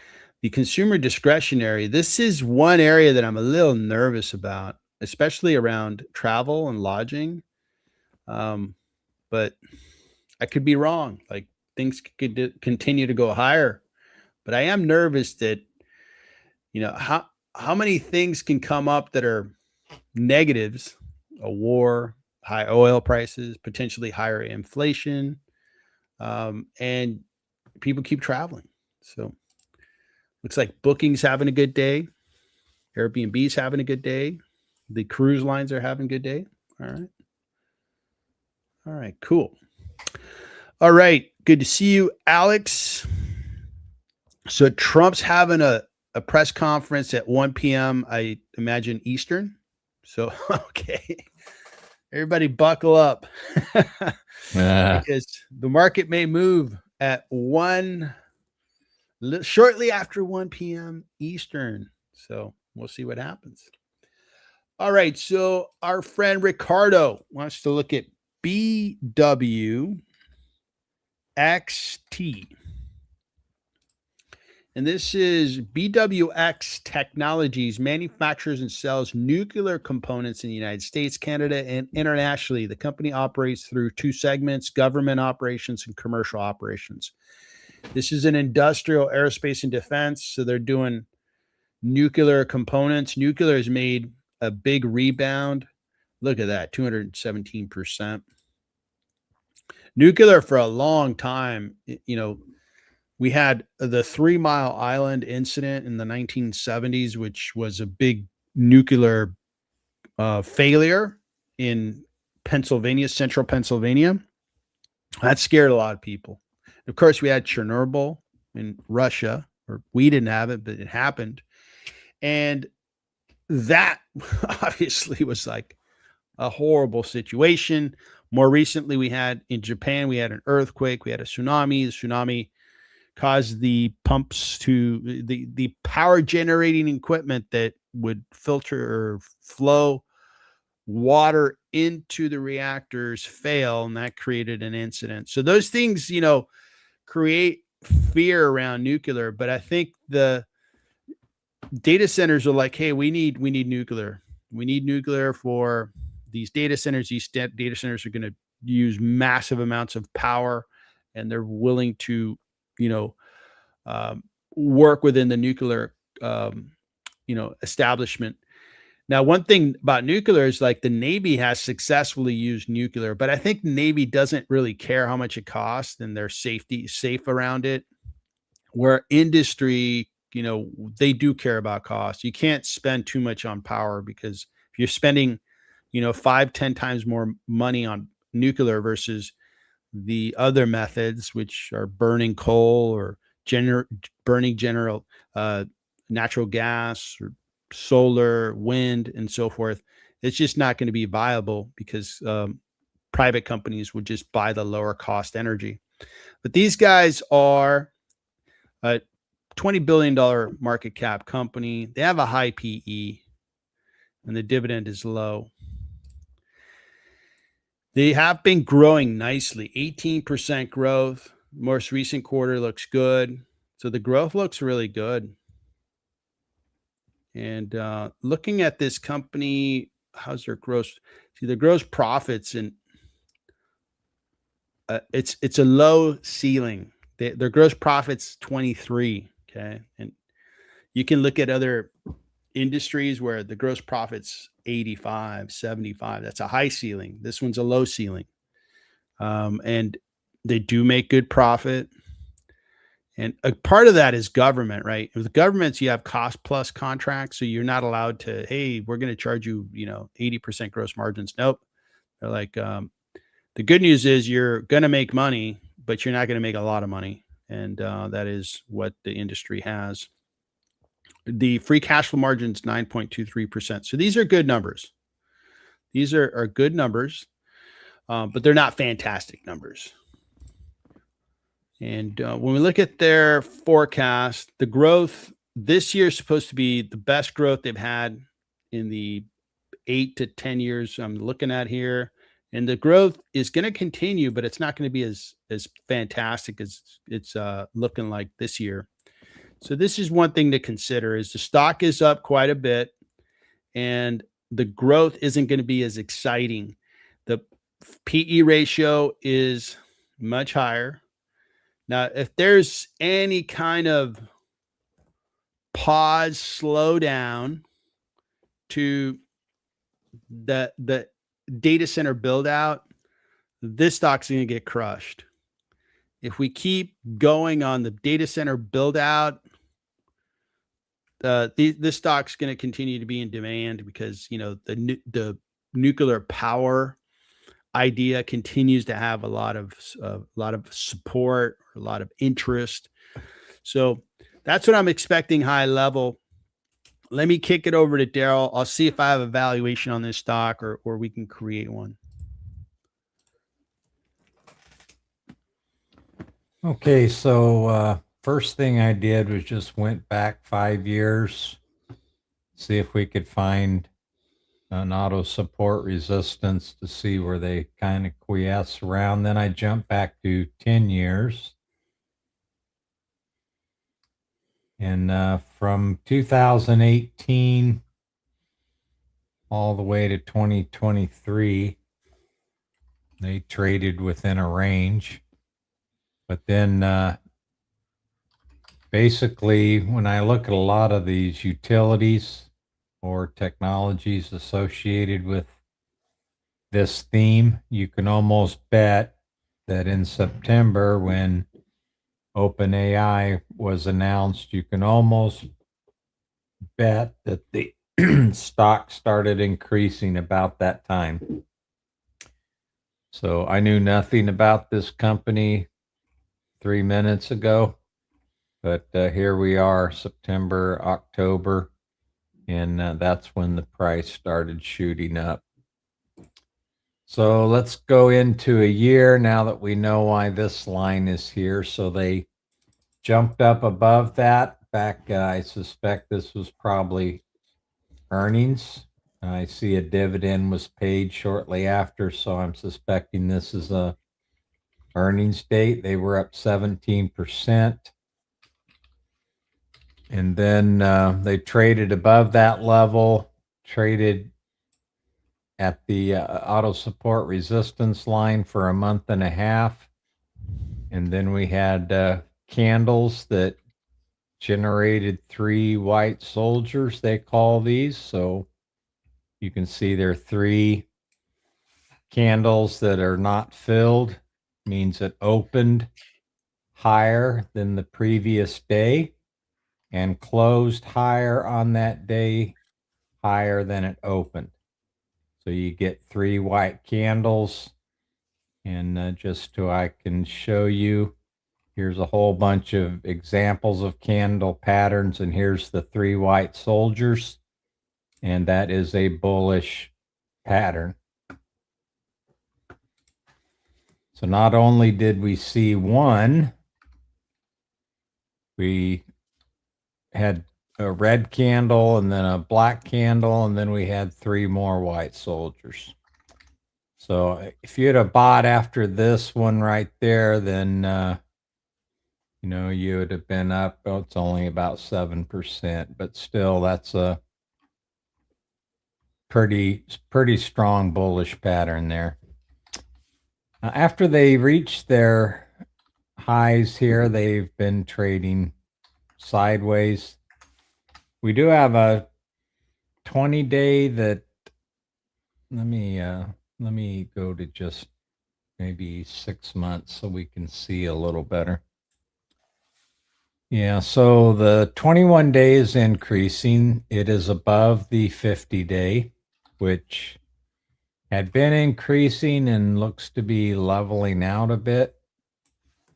the consumer discretionary. This is one area that I'm a little nervous about, especially around travel and lodging. But I could be wrong. Like things could continue to go higher. But I am nervous that, how many things can come up that are negatives, a war, high oil prices, potentially higher inflation, and people keep traveling. So looks like booking's having a good day. Airbnb's having a good day. The cruise lines are having a good day. All right, cool. All right, good to see you, Alex. So Trump's having a press conference at 1 p.m., I imagine Eastern. So, okay. Everybody buckle up because the market may move at 1 shortly after 1 p.m. Eastern. So we'll see what happens. All right. So our friend Ricardo wants to look at BWXT. And this is BWX Technologies, manufactures and sells nuclear components in the United States, Canada, and internationally. The company operates through two segments: government operations and commercial operations. This is an industrial, aerospace, and defense. So they're doing nuclear components. Nuclear has made a big rebound. Look at that, 217%. Nuclear for a long time, we had the 3 Mile Island incident in the 1970s, which was a big nuclear failure in Pennsylvania, central Pennsylvania. That scared a lot of people. Of course, we had Chernobyl in Russia, or we didn't have it, but it happened. And that obviously was like a horrible situation. More recently, we had in Japan, we had an earthquake, we had a tsunami. The tsunami caused the pumps to the power generating equipment that would filter or flow water into the reactors fail, and that created an incident. So those things, create fear around nuclear. But I think the data centers are like, hey, we need nuclear. We need nuclear for these data centers. These data centers are going to use massive amounts of power, and they're willing to, work within the nuclear, establishment. Now, one thing about nuclear is like the Navy has successfully used nuclear, but I think the Navy doesn't really care how much it costs, and they're safe around it. Where industry, they do care about cost. You can't spend too much on power, because if you're spending, 5-10 times more money on nuclear versus the other methods, which are burning coal or burning natural gas or solar, wind, and so forth, it's just not going to be viable, because private companies would just buy the lower cost energy. But these guys are a $20 billion market cap company. They have a high PE, and the dividend is low. They have been growing nicely, 18% growth. Most recent quarter looks good. So the growth looks really good. And looking at this company, how's their gross? See, the gross profits, and it's a low ceiling. Their gross profits 23. Okay, and you can look at other industries where the gross profits 85, 75. That's a high ceiling. This one's a low ceiling, and they do make good profit. And a part of that is government, right? With governments, you have cost plus contracts. So you're not allowed to, hey, we're going to charge you, 80% gross margins. Nope. They're like, the good news is you're going to make money, but you're not going to make a lot of money. And that is what the industry has. The free cash flow margin is 9.23%. So these are good numbers. These are good numbers, but they're not fantastic numbers. And when we look at their forecast, the growth this year is supposed to be the best growth they've had in the 8 to 10 years I'm looking at here. And the growth is going to continue, but it's not going to be as fantastic as it's looking like this year. So this is one thing to consider: is the stock is up quite a bit, and the growth isn't going to be as exciting. The PE ratio is much higher. Now, if there's any kind of pause, slow down to the data center build out, this stock's going to get crushed. If we keep going on the data center build out, this stock's going to continue to be in demand, because the nuclear power idea continues to have a lot of support, a lot of interest. So that's what I'm expecting high level. Let me kick it over to Daryl. I'll see if I have a valuation on this stock, or we can create one. Okay, so first thing I did was just went back 5 years, see if we could find an auto support resistance to see where they kind of quiesce around. Then I jumped back to 10 years. And from 2018 all the way to 2023, they traded within a range. But then basically, when I look at a lot of these utilities or technologies associated with this theme, you can almost bet that in September, when OpenAI was announced, you can almost bet that the stock started increasing about that time. So I knew nothing about this company 3 minutes ago, but here we are, September, October, and that's when the price started shooting up. So let's go into a year now that we know why this line is here. So they jumped up above that back. I suspect this was probably earnings. I see a dividend was paid shortly after, so I'm suspecting this is a earnings date. They were up 17%. And then they traded above that level, traded at the auto support resistance line for a month and a half. And then we had candles that generated 3 white soldiers, they call these. So you can see there are 3 candles that are not filled, means it opened higher than the previous day and closed higher on that day, higher than it opened. So you get 3 white candles. And just so I can show you, here's a whole bunch of examples of candle patterns, and here's the 3 white soldiers, and that is a bullish pattern. So not only did we see one, we had a red candle and then a black candle, and then we had 3 more white soldiers. So if you'd have bought after this one right there, then you would have been up. Oh, it's only about 7%, but still, that's a pretty strong bullish pattern there. After they reached their highs here, they've been trading sideways. We do have a 20-day that, let me go to just maybe 6 months so we can see a little better. Yeah, so the 21 day is increasing. It is above the 50-day, which had been increasing and looks to be leveling out a bit.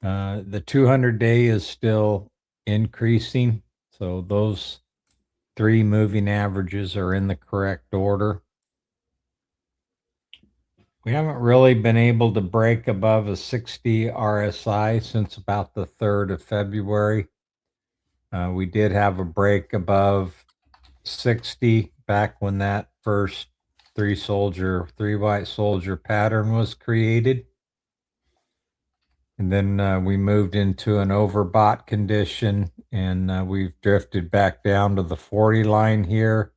The 200-day is still increasing, so those 3 moving averages are in the correct order. We haven't really been able to break above a 60 RSI since about the 3rd of February. We did have a break above 60 back when that first 3 white soldier pattern was created. And then we moved into an overbought condition, and we've drifted back down to the 40 line here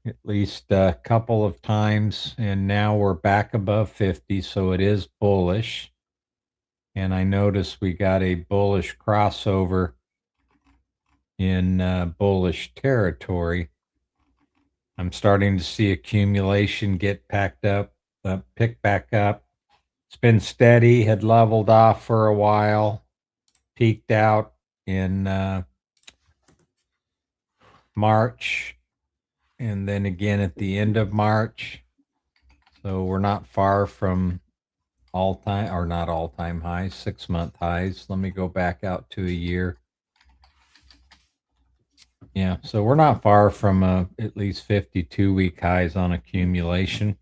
at least a couple of times, and now we're back above 50, so it is bullish. And I notice we got a bullish crossover in bullish territory. I'm starting to see accumulation get picked back up. It's been steady, had leveled off for a while, peaked out in March, and then again at the end of March. So we're not far from not all-time highs, 6-month highs. Let me go back out to a year. Yeah, so we're not far from at least 52-week highs on accumulation.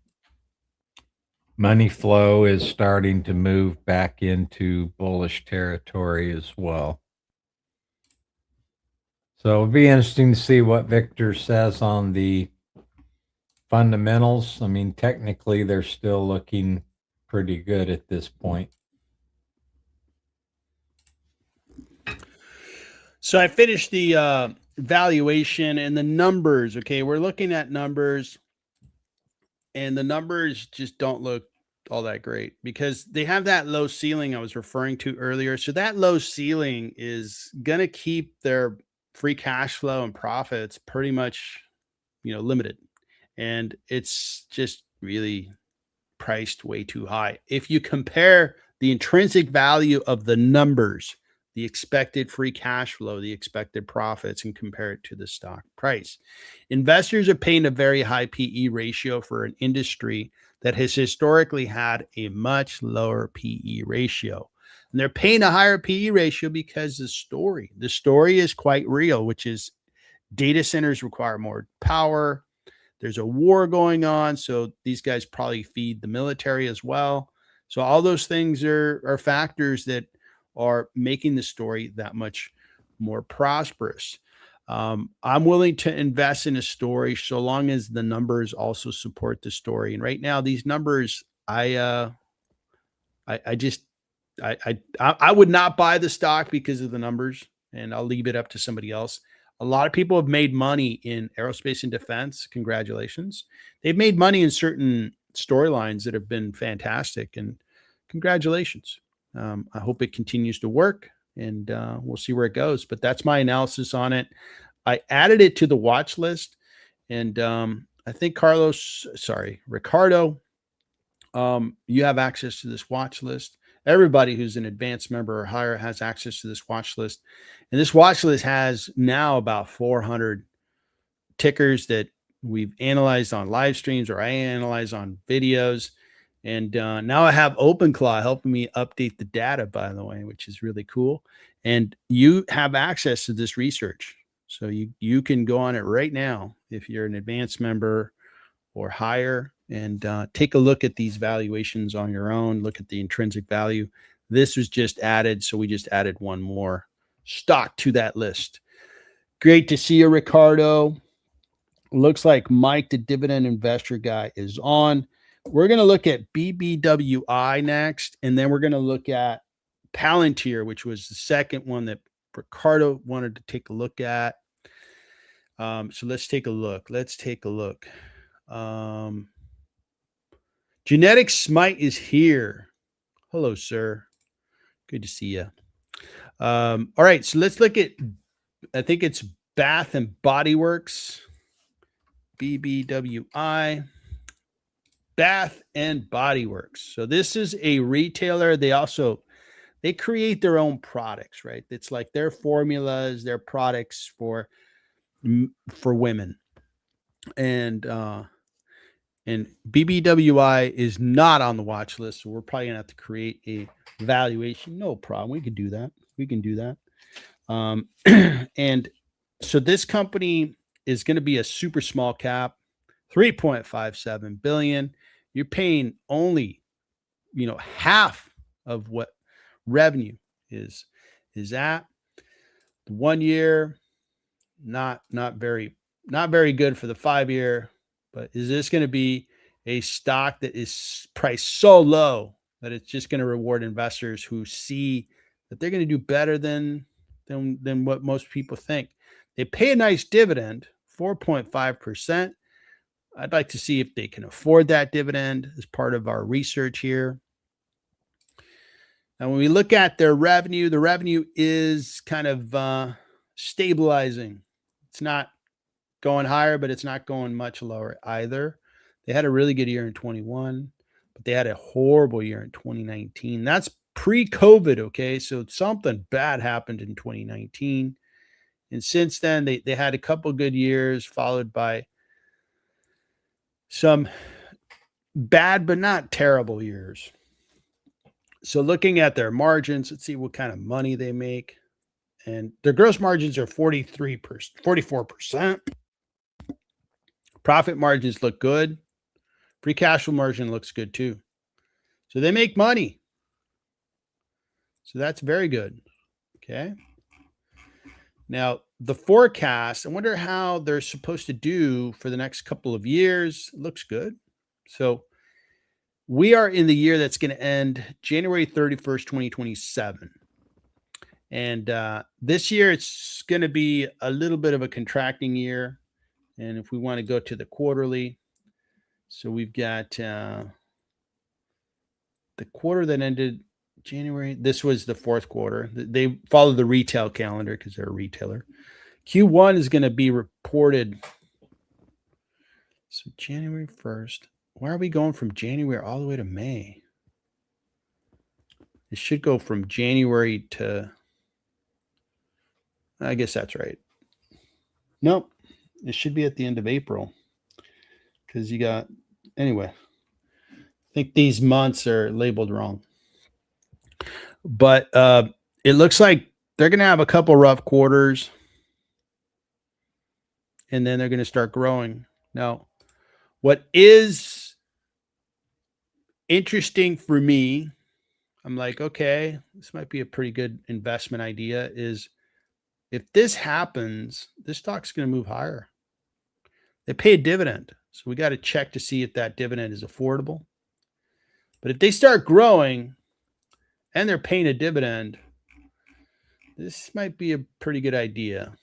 Money flow is starting to move back into bullish territory as well. So it'll be interesting to see what Victor says on the fundamentals. I mean, technically, they're still looking pretty good at this point. So I finished the valuation and the numbers. Okay, we're looking at numbers, and the numbers just don't look all that great because they have that low ceiling I was referring to earlier. So that low ceiling is going to keep their free cash flow and profits pretty much, limited. And it's just really priced way too high. If you compare the intrinsic value of the numbers, the expected free cash flow, the expected profits, and compare it to the stock price, investors are paying a very high PE ratio for an industry that has historically had a much lower PE ratio. And they're paying a higher PE ratio because the story is quite real, which is data centers require more power. There's a war going on, so these guys probably feed the military as well. So all those things are factors that are making the story that much more prosperous. I'm willing to invest in a story so long as the numbers also support the story. And right now, these numbers, I just I would not buy the stock because of the numbers, and I'll leave it up to somebody else. A lot of people have made money in aerospace and defense. Congratulations. They've made money in certain storylines that have been fantastic, and congratulations. I hope it continues to work, and we'll see where it goes. But that's my analysis on it. I added it to the watch list, and I think Ricardo, you have access to this watch list. Everybody who's an advanced member or higher has access to this watch list. And this watch list has now about 400 tickers that we've analyzed on live streams or I analyze on videos. And now I have OpenClaw helping me update the data, by the way, which is really cool. And you have access to this research. So you can go on it right now if you're an advanced member or higher and take a look at these valuations on your own. Look at the intrinsic value. This was just added, so we just added one more stock to that list. Great to see you, Ricardo. Looks like Mike, the dividend investor guy, is on. We're going to look at BBWI next, and then we're going to look at Palantir, which was the second one that Ricardo wanted to take a look at. So let's take a look. Genetic Smite is here. Hello, sir. Good to see you. All right, so let's look at, I think it's Bath and Body Works, BBWI, Bath and Body Works. So this is a retailer. They create their own products, right? It's like their formulas, their products for women. And BBWI is not on the watch list, so we're probably gonna have to create a valuation. No problem. We can do that. And so this company is going to be a super small cap, 3.57 billion. You're paying only, half of what revenue is at. The 1 year, not very good for the 5 year. But is this going to be a stock that is priced so low that it's just going to reward investors who see that they're going to do better than what most people think? They pay a nice dividend, 4.5%. I'd like to see if they can afford that dividend as part of our research here. Now, when we look at their revenue, the revenue is kind of stabilizing. It's not going higher, but it's not going much lower either. They had a really good year in 21, but they had a horrible year in 2019. That's pre-COVID, okay? So something bad happened in 2019. And since then, they had a couple good years, followed by some bad but not terrible years. So looking at their margins, let's see what kind of money they make. And their gross margins are 44%. Profit margins look good. Free cash flow margin looks good too. So they make money. So that's very good. Okay. Now, the forecast, I wonder how they're supposed to do for the next couple of years. It looks good. So we are in the year that's going to end January 31st, 2027. And this year, it's going to be a little bit of a contracting year. And if we want to go to the quarterly, so we've got the quarter that ended January. This was the fourth quarter. They follow the retail calendar because they're a retailer. Q1 is going to be reported. So January 1st. Why are we going from January all the way to May? It should go from January to, I guess that's right. Nope. It should be at the end of April because you got, anyway, I think these months are labeled wrong. But it looks like they're going to have a couple rough quarters and then they're going to start growing. Now, what is interesting for me, I'm like, okay, this might be a pretty good investment idea, is if this happens, this stock's going to move higher. They pay a dividend. So we got to check to see if that dividend is affordable. But if they start growing and they're paying a dividend, this might be a pretty good idea.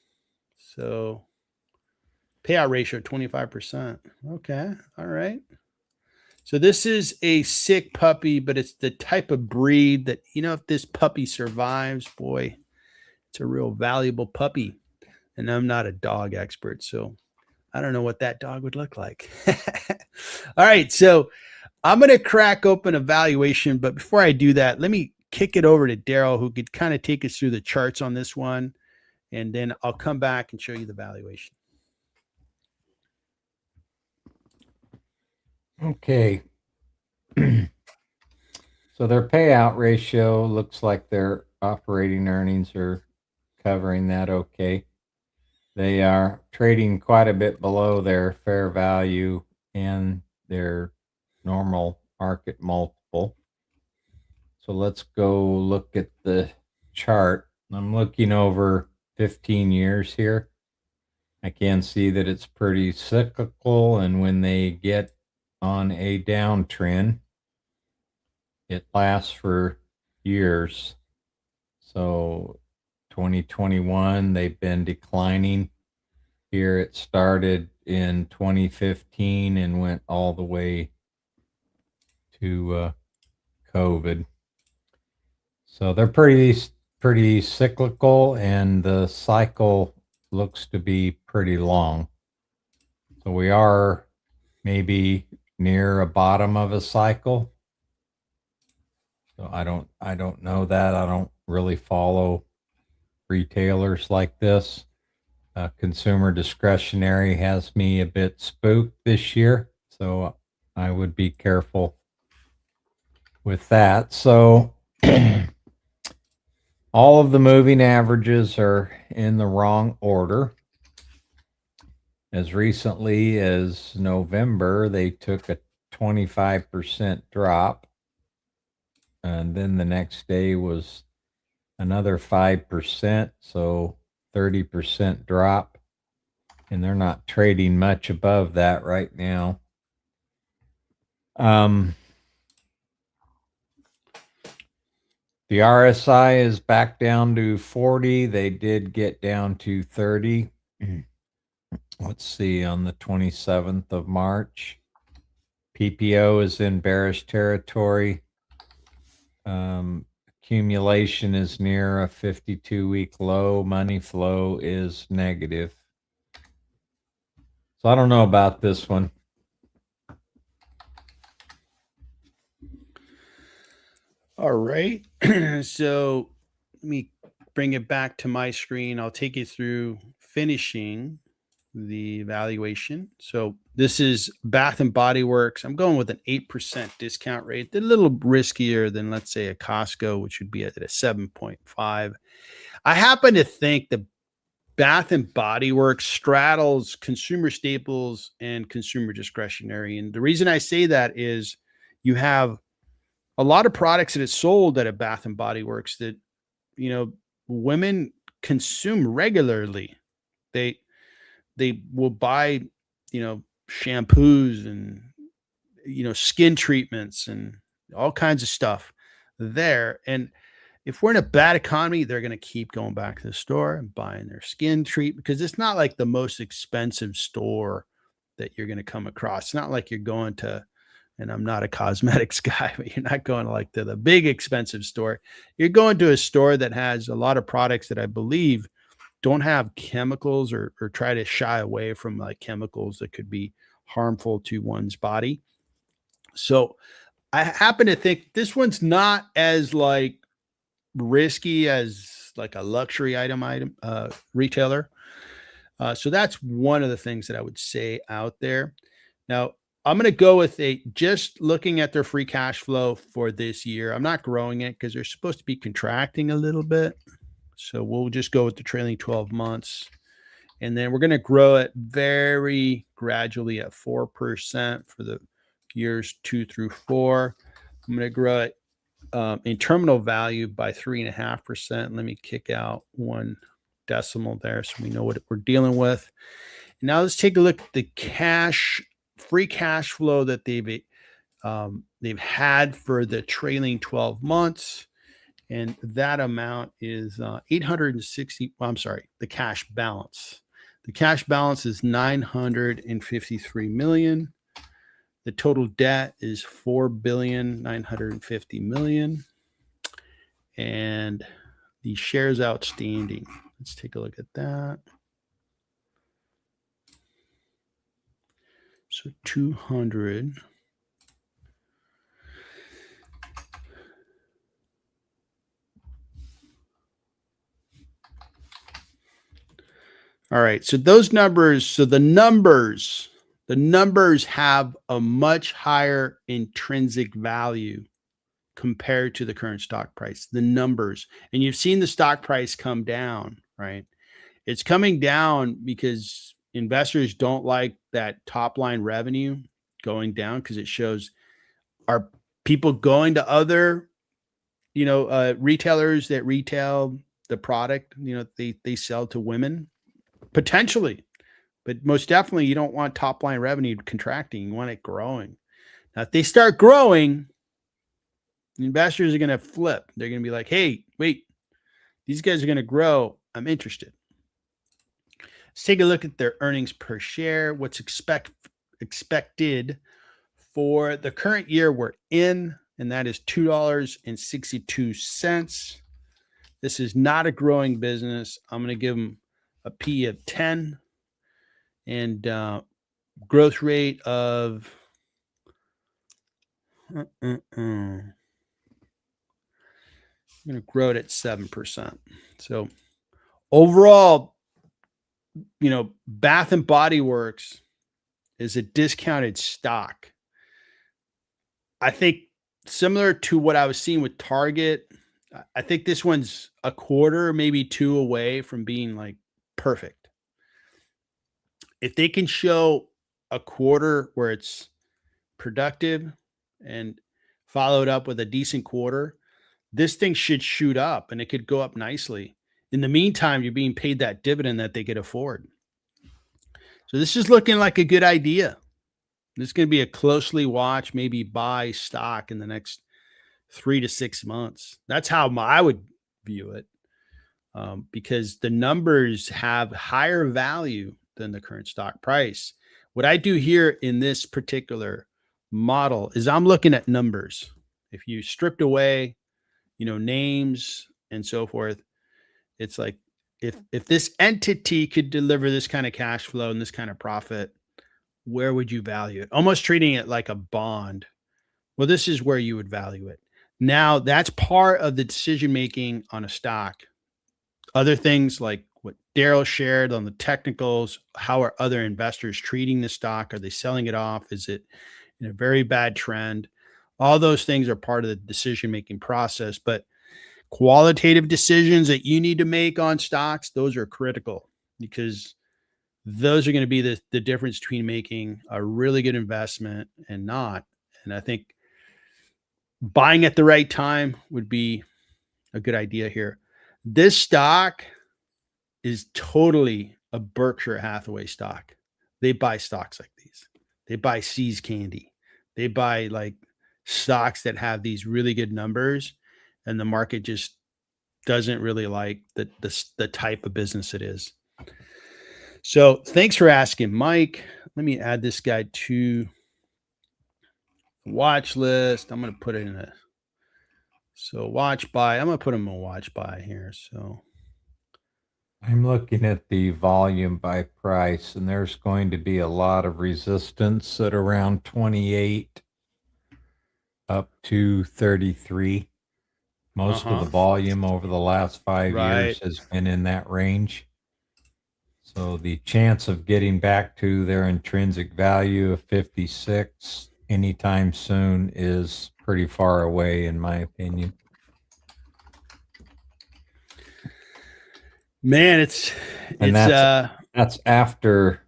So payout ratio 25%. Okay. All right. So this is a sick puppy, but it's the type of breed that, if this puppy survives, boy, it's a real valuable puppy. And I'm not a dog expert, so I don't know what that dog would look like. All right. So I'm going to crack open a valuation, but before I do that, let me kick it over to Daryl, who could kind of take us through the charts on this one. And then I'll come back and show you the valuation. Okay. So their payout ratio looks like their operating earnings are covering that okay. They are trading quite a bit below their fair value and their normal market multiple. So let's go look at the chart. I'm looking over 15 years here. I can see that it's pretty cyclical, and when they get on a downtrend, it lasts for years. So 2021, they've been declining. Here it started in 2015 and went all the way to COVID. So they're pretty cyclical, and the cycle looks to be pretty long. So we are maybe near a bottom of a cycle. So I don't know that. I don't really follow retailers like this. Consumer discretionary has me a bit spooked this year, so I would be careful with that. So all of the moving averages are in the wrong order. As recently as November, they took a 25% drop. And then the next day was another 5%. So 30% drop. And they're not trading much above that right now. The RSI is back down to 40. They did get down to 30. Let's see, on the 27th of March. PPO is in bearish territory. Accumulation is near a 52-week low. Money flow is negative. So I don't know about this one. All right. So let me bring it back to my screen. I'll take you through finishing the valuation. So this is Bath and Body Works. I'm going with an 8% discount rate. They're a little riskier than, let's say, a Costco, which would be at a 7.5. I happen to think the Bath and Body Works straddles consumer staples and consumer discretionary. And the reason I say that is you have a lot of products that is sold at a Bath and Body Works that, you know, women consume regularly. They they will buy, you know, shampoos and, you know, skin treatments and all kinds of stuff there. And if we're in a bad economy, they're going to keep going back to the store and buying their skin treatment because it's not like the most expensive store that you're going to come across. It's not like you're going to, and I'm not a cosmetics guy, but you're not going to like to the big expensive store. You're going to a store that has a lot of products that I believe don't have chemicals or try to shy away from like chemicals that could be harmful to one's body. So I happen to think this one's not as like risky as like a luxury item retailer. So that's one of the things that I would say out there. Now, I'm going to go with a just looking at their free cash flow for this year. I'm not growing it because they're supposed to be contracting a little bit. So we'll just go with the trailing 12 months. And then we're going to grow it very gradually at 4% for the years 2 through 4. I'm going to grow it in terminal value by 3.5%. Let me kick out one decimal there so we know what we're dealing with. Now let's take a look at the free cash flow that they've had for the trailing 12 months. And that amount is 860. Well, I'm sorry, the cash balance. The cash balance is 953 million. The total debt is 4,950,000,000. And the shares outstanding. Let's take a look at that. So 200. All right. So those numbers, the numbers have a much higher intrinsic value compared to the current stock price. The numbers, and you've seen the stock price come down, right? It's coming down because investors don't like that top line revenue going down because it shows are people going to other, retailers that retail the product, they sell to women potentially, but most definitely you don't want top line revenue contracting. You want it growing. Now, if they start growing, investors are going to flip. They're going to be like, hey, wait, these guys are going to grow. I'm interested. Let's take a look at their earnings per share. What's expected for the current year we're in, and that is $2.62. This is not a growing business. I'm going to give them a P of 10 and growth rate of I'm going to grow it at 7%. So overall, Bath and Body Works is a discounted stock. I think similar to what I was seeing with Target, I think this one's a quarter, maybe 2 away from being like perfect. If they can show a quarter where it's productive and followed up with a decent quarter, this thing should shoot up and it could go up nicely. In the meantime, you're being paid that dividend that they could afford. So this is looking like a good idea. This is going to be a closely watched, maybe buy stock in the next 3 to 6 months. That's how I would view it, because the numbers have higher value than the current stock price. What I do here in this particular model is I'm looking at numbers. If you stripped away, names and so forth, it's like if this entity could deliver this kind of cash flow and this kind of profit, where would you value it? Almost treating it like a bond. Well, this is where you would value it. Now, that's part of the decision making on a stock. Other things like what Daryl shared on the technicals, how are other investors treating the stock? Are they selling it off? Is it in a very bad trend? All those things are part of the decision making process, but qualitative decisions that you need to make on stocks, those are critical because those are going to be the difference between making a really good investment and not. And I think buying at the right time would be a good idea here. This stock is totally a Berkshire Hathaway stock. They buy stocks like these. They buy See's Candy. They buy like stocks that have these really good numbers, and the market just doesn't really like the type of business it is. So thanks for asking, Mike. Let me add this guy to the watch list. I'm going to put it in a watch buy. I'm going to put him in a watch buy here. So I'm looking at the volume by price, and there's going to be a lot of resistance at around 28 up to 33. Most of the volume over the last 5 years has been in that range. So the chance of getting back to their intrinsic value of 56 anytime soon is pretty far away, in my opinion. Man, that's after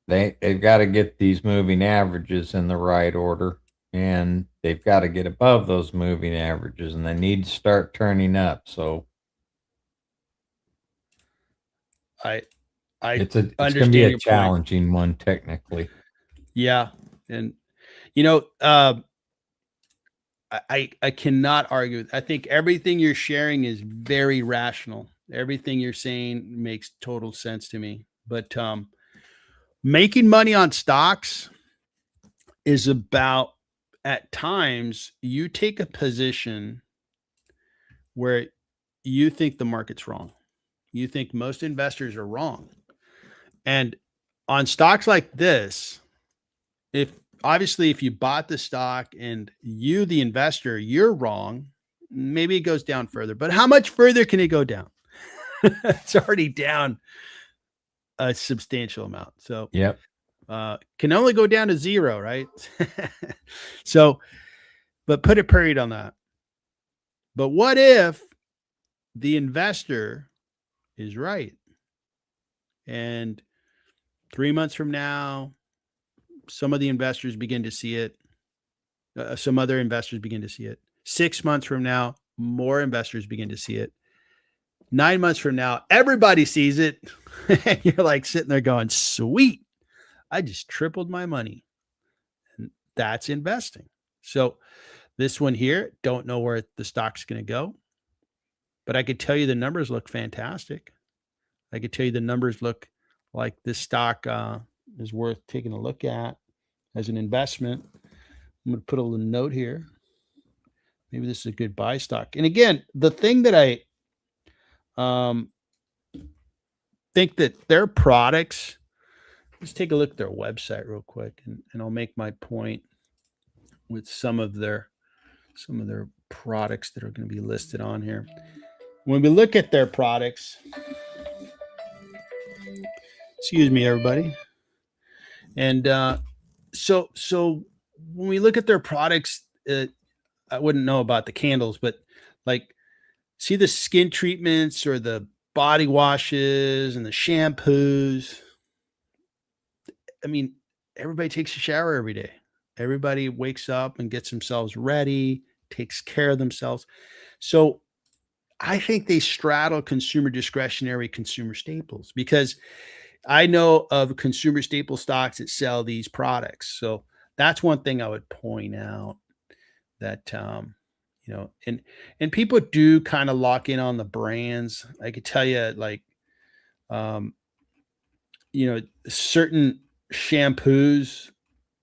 they've got to get these moving averages in the right order, and they've got to get above those moving averages, and they need to start turning up. So it's going to be a challenging one technically. Yeah, and I cannot argue. I think everything you're sharing is very rational. Everything you're saying makes total sense to me. But making money on stocks is about, at times, you take a position where you think the market's wrong. You think most investors are wrong. And on stocks like this, if you bought the stock and you, the investor, you're wrong, maybe it goes down further. But how much further can it go down? It's already down a substantial amount. So yep. Can only go down to zero, right? So, but put a period on that. But what if the investor is right? And 3 months from now, some of the investors begin to see it. Some other investors begin to see it. 6 months from now, more investors begin to see it. 9 months from now, everybody sees it. And you're like sitting there going, sweet, I just tripled my money. And that's investing. So this one here, don't know where the stock's going to go, but I could tell you the numbers look fantastic. I could tell you the numbers look like this stock is worth taking a look at as an investment. I'm going to put a little note here. Maybe this is a good buy stock. And again, the thing that I think that their products, let's take a look at their website real quick, and I'll make my point with some of their products that are going to be listed on here. When we look at their products, excuse me, everybody. And so when we look at their products, I wouldn't know about the candles, but like, see the skin treatments or the body washes and the shampoos. I mean, everybody takes a shower every day. Everybody wakes up and gets themselves ready, takes care of themselves. So I think they straddle consumer discretionary, consumer staples, because I know of consumer staple stocks that sell these products. So that's one thing I would point out, that and people do kind of lock in on the brands. I could tell you, like, certain shampoos,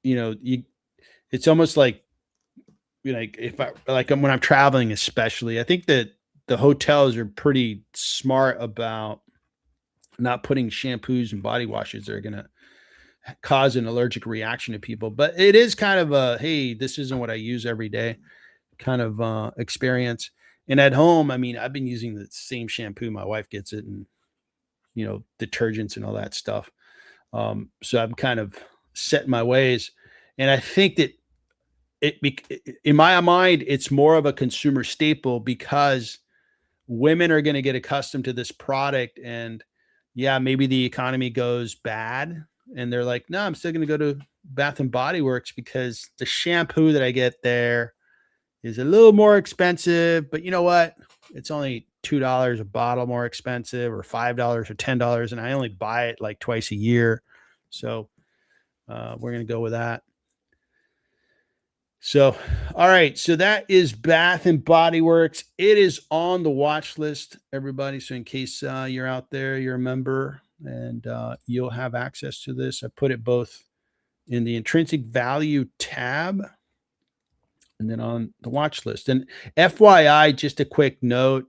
it's almost like, if I, like, when I'm traveling, especially, I think that the hotels are pretty smart about not putting shampoos and body washes that are going to cause an allergic reaction to people. But it is kind of a, hey, this isn't what I use every day kind of experience. And at home, I mean, I've been using the same shampoo. My wife gets it, and detergents and all that stuff. So I'm kind of set in my ways. And I think that in my mind, it's more of a consumer staple, because women are going to get accustomed to this product. And yeah, maybe the economy goes bad and they're like, no, I'm still going to go to Bath and Body Works because the shampoo that I get there is a little more expensive, but you know what? It's only $2 a bottle more expensive, or $5 or $10, and I only buy it like twice a year. So we're going to go with that. So, all right. So that is Bath and Body Works. It is on the watch list, everybody. So in case you're out there, you're a member, and you'll have access to this. I put it both in the intrinsic value tab and then on the watch list. And FYI, just a quick note.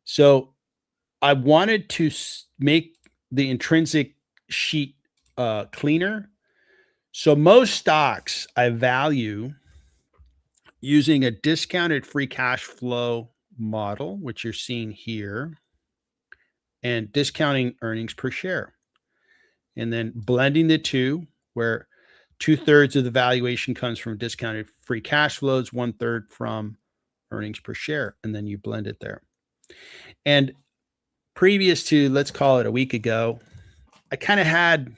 So I wanted to make the intrinsic sheet cleaner. So most stocks I value using a discounted free cash flow model, which you're seeing here, and discounting earnings per share, and then blending the two, where 2/3 of the valuation comes from discounted free cash flows, 1/3 from earnings per share, and then you blend it there. And previous to, let's call it a week ago, I kind of had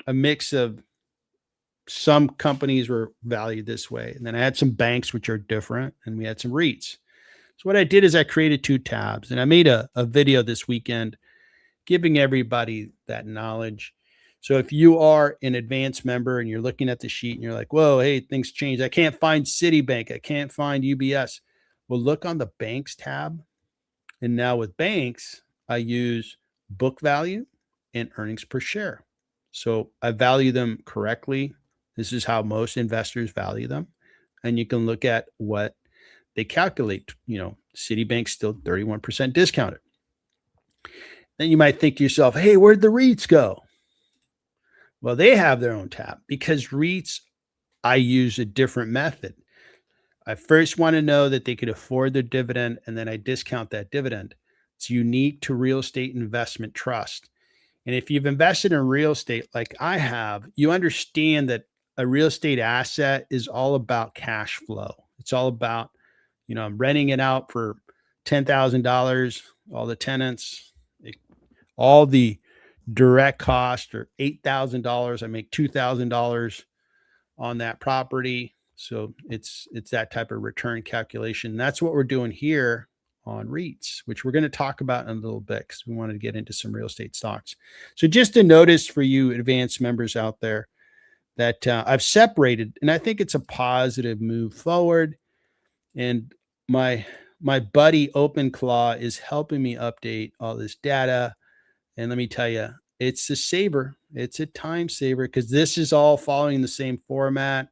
a mix of some companies were valued this way, and then I had some banks which are different, and we had some REITs. So what I did is I created two tabs, and I made a video this weekend giving everybody that knowledge. So if you are an advanced member and you're looking at the sheet and you're like, whoa, hey, things changed. I can't find Citibank. I can't find UBS. Well, look on the banks tab. And now with banks, I use book value and earnings per share. So I value them correctly. This is how most investors value them. And you can look at what they calculate. Citibank's still 31% discounted. Then you might think to yourself, hey, where'd the REITs go? Well, they have their own tab, because REITs, I use a different method. I first want to know that they could afford their dividend, and then I discount that dividend. It's unique to real estate investment trust. And if you've invested in real estate like I have, you understand that a real estate asset is all about cash flow. It's all about, I'm renting it out for $10,000, all the tenants, all the direct cost are $8,000. I make $2,000 on that property. So it's that type of return calculation. That's what we're doing here on REITs, which we're going to talk about in a little bit, because we wanted to get into some real estate stocks. So just a notice for you advanced members out there that I've separated, and I think it's a positive move forward. And my buddy OpenClaw is helping me update all this data. And let me tell you, it's a saver. It's a time saver, because this is all following the same format.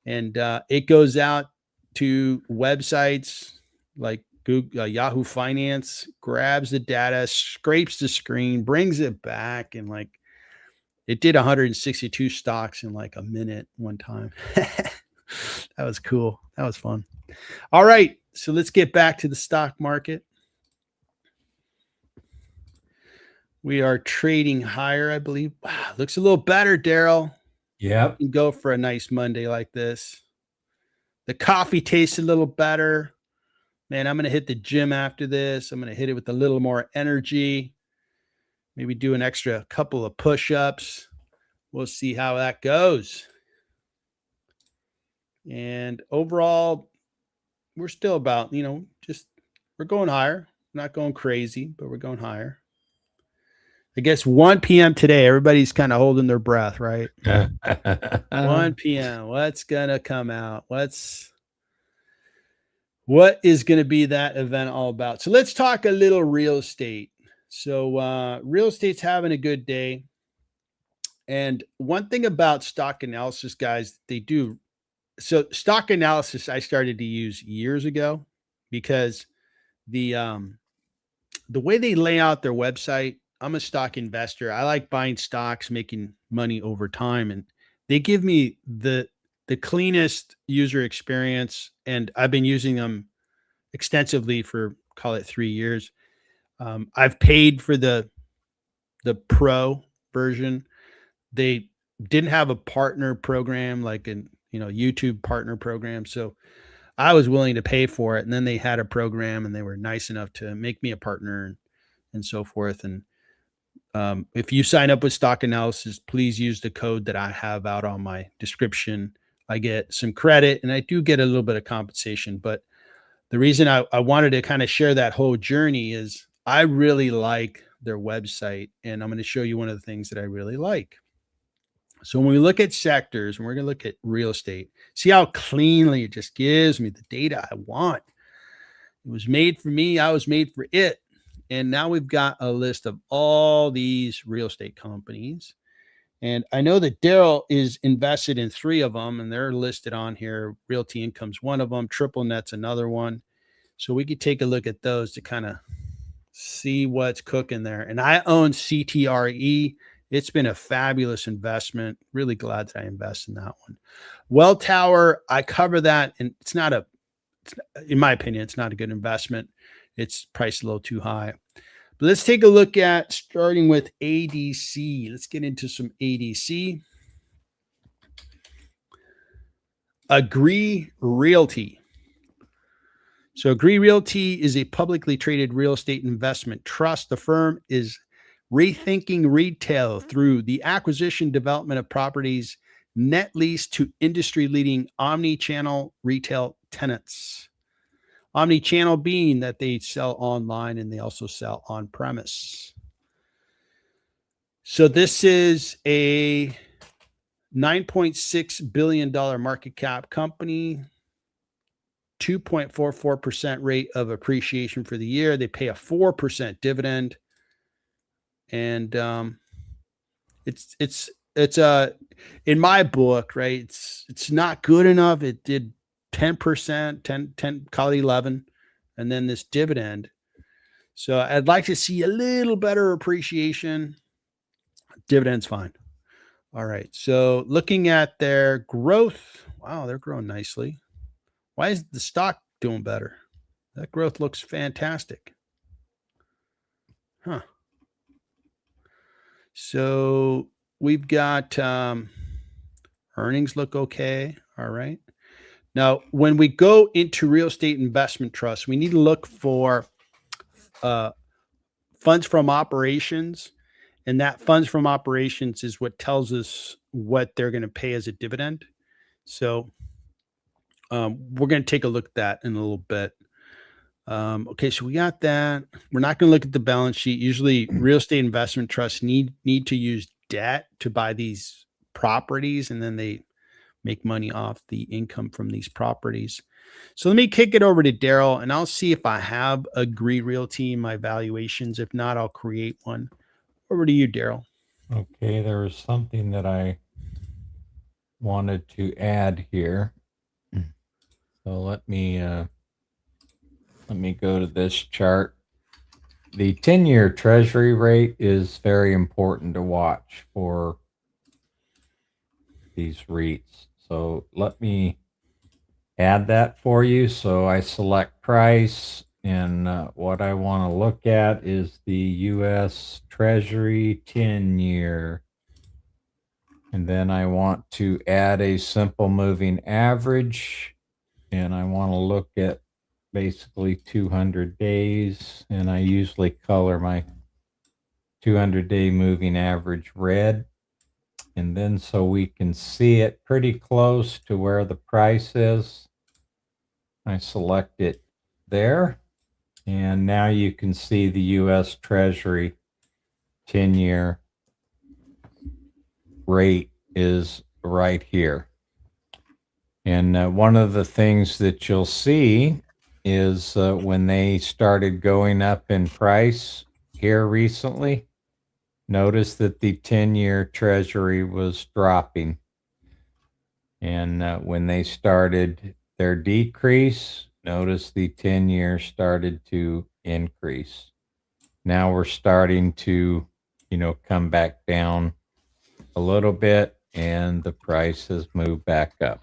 And it goes out to websites like Google, Yahoo Finance, grabs the data, scrapes the screen, brings it back. And it did 162 stocks in like a minute one time. That was cool. That was fun. All right. So let's get back to the stock market. We are trading higher, I believe. Wow, looks a little better, Daryl. Yep. You can go for a nice Monday like this. The coffee tastes a little better. Man, I'm going to hit the gym after this. I'm going to hit it with a little more energy. Maybe do an extra couple of push-ups. We'll see how that goes. And overall, we're still about, we're going higher. Not going crazy, but we're going higher. I guess 1 p.m. today, everybody's kind of holding their breath, right? 1 p.m. What's going to come out? What is going to be that event all about? So let's talk a little real estate. So real estate's having a good day. And one thing about stock analysis, guys, they do. So stock analysis I started to use years ago, because the way they lay out their website, I'm a stock investor. I like buying stocks, making money over time, and they give me the cleanest user experience, and I've been using them extensively for, call it, 3 years. I've paid for the pro version. They didn't have a partner program like an YouTube partner program, so I was willing to pay for it. And then they had a program, and they were nice enough to make me a partner and so forth. And if you sign up with stock analysis, please use the code that I have out on my description I get some credit, and I do get a little bit of compensation. But the reason I wanted to kind of share that whole journey is I really like their website, and I'm going to show you one of the things that I really like. So when we look at sectors, and we're going to look at real estate, see how cleanly it just gives me the data I want. It was made for me. I was made for it. And now we've got a list of all these real estate companies. And I know that Daryl is invested in 3 of them, and they're listed on here. Realty Income's one of them. Triple Net's another one. So we could take a look at those to kind of see what's cooking there. And I own CTRE. It's been a fabulous investment. Really glad that I invest in that one. Well Tower, I cover that, and in my opinion, it's not a good investment. It's priced a little too high. But let's take a look at starting with ADC. Let's get into some ADC. Agree Realty. So Agree Realty is a publicly traded real estate investment trust. The firm is rethinking retail through the acquisition development of properties net lease to industry-leading omni-channel retail tenants. Omni-channel being that they sell online and they also sell on premise. So this is a $9.6 billion market cap company, 2.44% rate of appreciation for the year. They pay a 4% dividend. And it's in my book, right? It's not good enough. It did 10%, 10, call it 11, and then this dividend. So I'd like to see a little better appreciation. Dividend's fine. All right. So looking at their growth, wow, they're growing nicely. Why is the stock doing better? That growth looks fantastic. Huh. So we've got earnings look okay. All right. Now, when we go into real estate investment trusts, we need to look for funds from operations. And that funds from operations is what tells us what they're going to pay as a dividend. So we're going to take a look at that in a little bit. Okay, so we got that. We're not going to look at the balance sheet. Usually, real estate investment trusts need to use debt to buy these properties, and then they make money off the income from these properties. So let me kick it over to Daryl, and I'll see if I have Agree Realty in my valuations. If not, I'll create one. Over to you, Daryl. Okay, there was something that I wanted to add here. So let me go to this chart. The 10-year treasury rate is very important to watch for these REITs. So let me add that for you. So I select price, and what I want to look at is the U.S. Treasury 10-year. And then I want to add a simple moving average, and I want to look at basically 200 days, and I usually color my 200-day moving average red. And then so we can see it pretty close to where the price is, I select it there. And now you can see the U.S. Treasury 10-year rate is right here. And one of the things that you'll see is when they started going up in price here recently, notice that the 10-year treasury was dropping. And when they started their decrease, notice the 10-year started to increase. Now we're starting to, come back down a little bit, and the price has moved back up.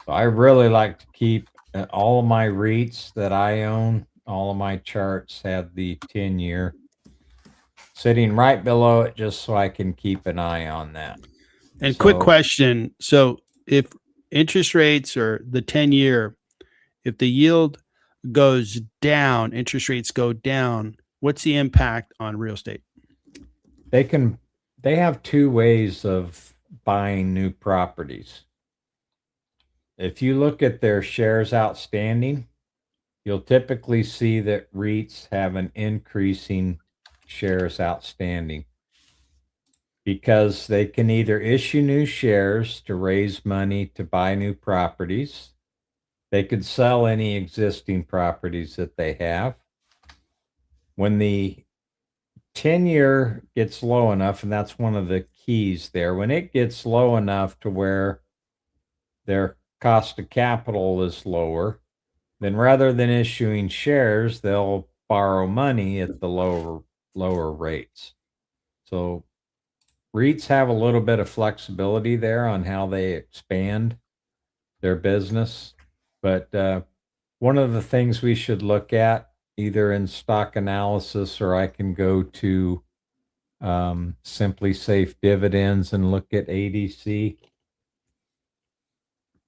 So I really like to keep all of my REITs that I own, all of my charts have the 10-year sitting right below it, just so I can keep an eye on that. And quick question. So if interest rates or the 10-year, if the yield goes down, interest rates go down, what's the impact on real estate? They have 2 ways of buying new properties. if you look at their shares outstanding, you'll typically see that REITs have an increasing shares outstanding because they can either issue new shares to raise money to buy new properties. They could sell any existing properties that they have. When the 10-year gets low enough, and that's one of the keys there, when it gets low enough to where their cost of capital is lower, then rather than issuing shares, they'll borrow money at the lower rates. So REITs have a little bit of flexibility there on how they expand their business. But one of the things we should look at, either in stock analysis or I can go to Simply Safe Dividends and look at ADC.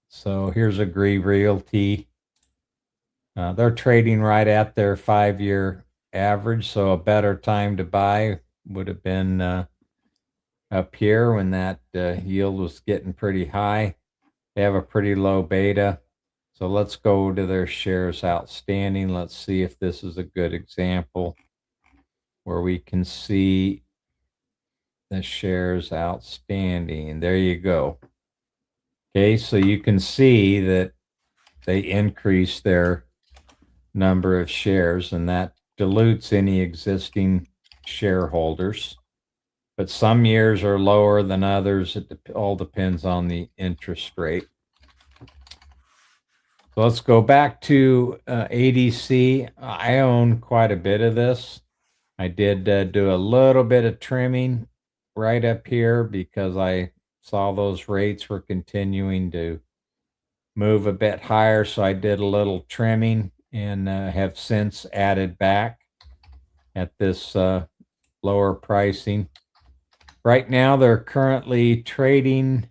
So here's Agree Realty. They're trading right at their 5-year average. So a better time to buy would have been up here when that yield was getting pretty high. They have a pretty low beta. So let's go to their shares outstanding. Let's see if this is a good example where we can see the shares outstanding. There you go. Okay, so you can see that they increase their number of shares, and that dilutes any existing shareholders. But some years are lower than others. It all depends on the interest rate. So let's go back to ADC. I own quite a bit of this. I did do a little bit of trimming right up here because I saw those rates were continuing to move a bit higher. So I did a little trimming and have since added back at this lower pricing. Right now, they're currently trading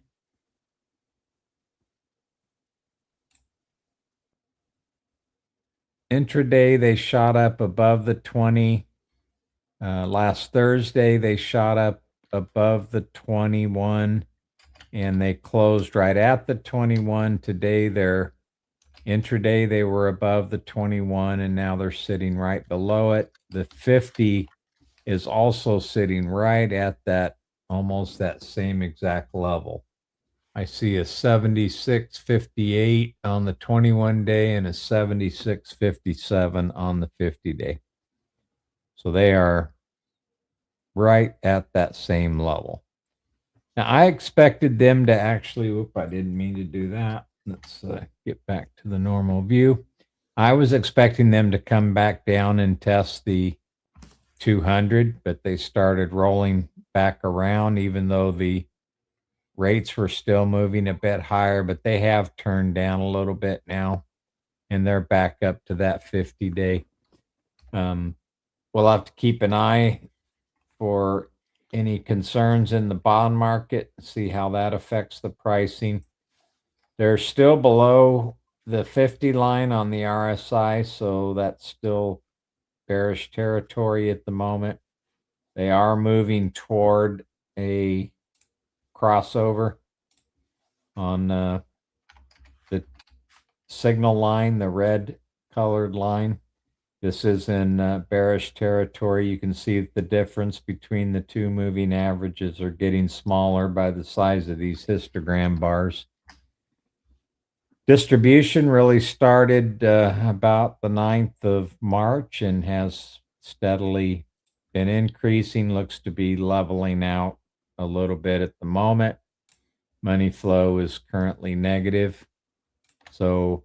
intraday. They shot up above the 20. Last Thursday, they shot up above the 21 and they closed right at the 21. Today, they're intraday, they were above the 21 and now they're sitting right below it. The 50 is also sitting right at that, almost that same exact level. I see a 76.58 on the 21 day and a 76.57 on the 50 day. So they are right at that same level. Now, I expected them to actually, I didn't mean to do that. Let's get back to the normal view. I was expecting them to come back down and test the 200, but they started rolling back around, even though the rates were still moving a bit higher, but they have turned down a little bit now, and they're back up to that 50 day. We'll have to keep an eye for any concerns in the bond market, see how that affects the pricing. They're still below the 50 line on the RSI, so that's still bearish territory at the moment. They are moving toward a crossover on the signal line, the red colored line. This is in bearish territory. You can see the difference between the two moving averages are getting smaller by the size of these histogram bars. Distribution really started about the 9th of March and has steadily been increasing, looks to be leveling out a little bit at the moment. Money flow is currently negative. So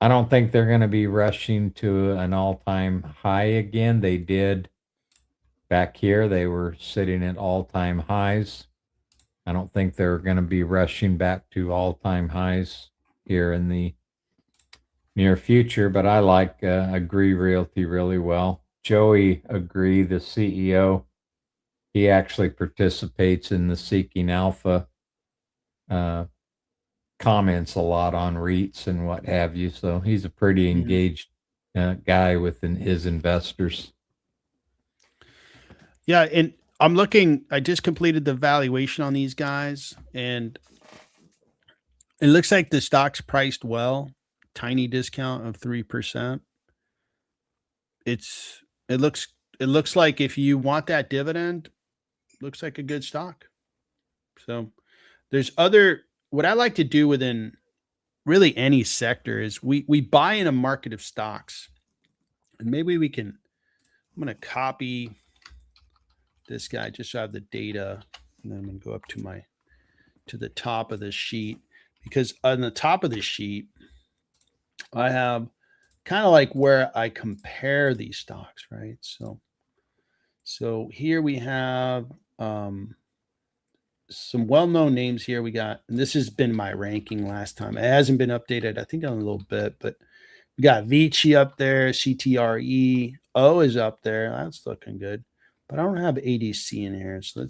I don't think they're going to be rushing to an all-time high again. They did back here. They were sitting at all-time highs. I don't think they're going to be rushing back to all-time highs here in the near future, but I like Agree Realty really well. Joey Agree, the CEO, he actually participates in the Seeking Alpha, comments a lot on REITs and what have you. So he's a pretty engaged guy within his investors. Yeah, and I'm looking. I just completed the valuation on these guys, and It looks like the stock's priced well, tiny discount of 3%. It's it looks like if you want that dividend, looks like a good stock. So there's other what I like to do within really any sector is we buy in a market of stocks. And maybe we can I'm going to copy this guy just so I have the data, and then I'm going to go up to the top of this sheet, because on the top of this sheet I have kind of like where I compare these stocks, right? So here we have some well-known names here. We got, and this has been my ranking last time. It hasn't been updated, I think, on a little bit, but we got VICI up there, CTRE. O is up there. That's looking good. But I don't have ADC in here. So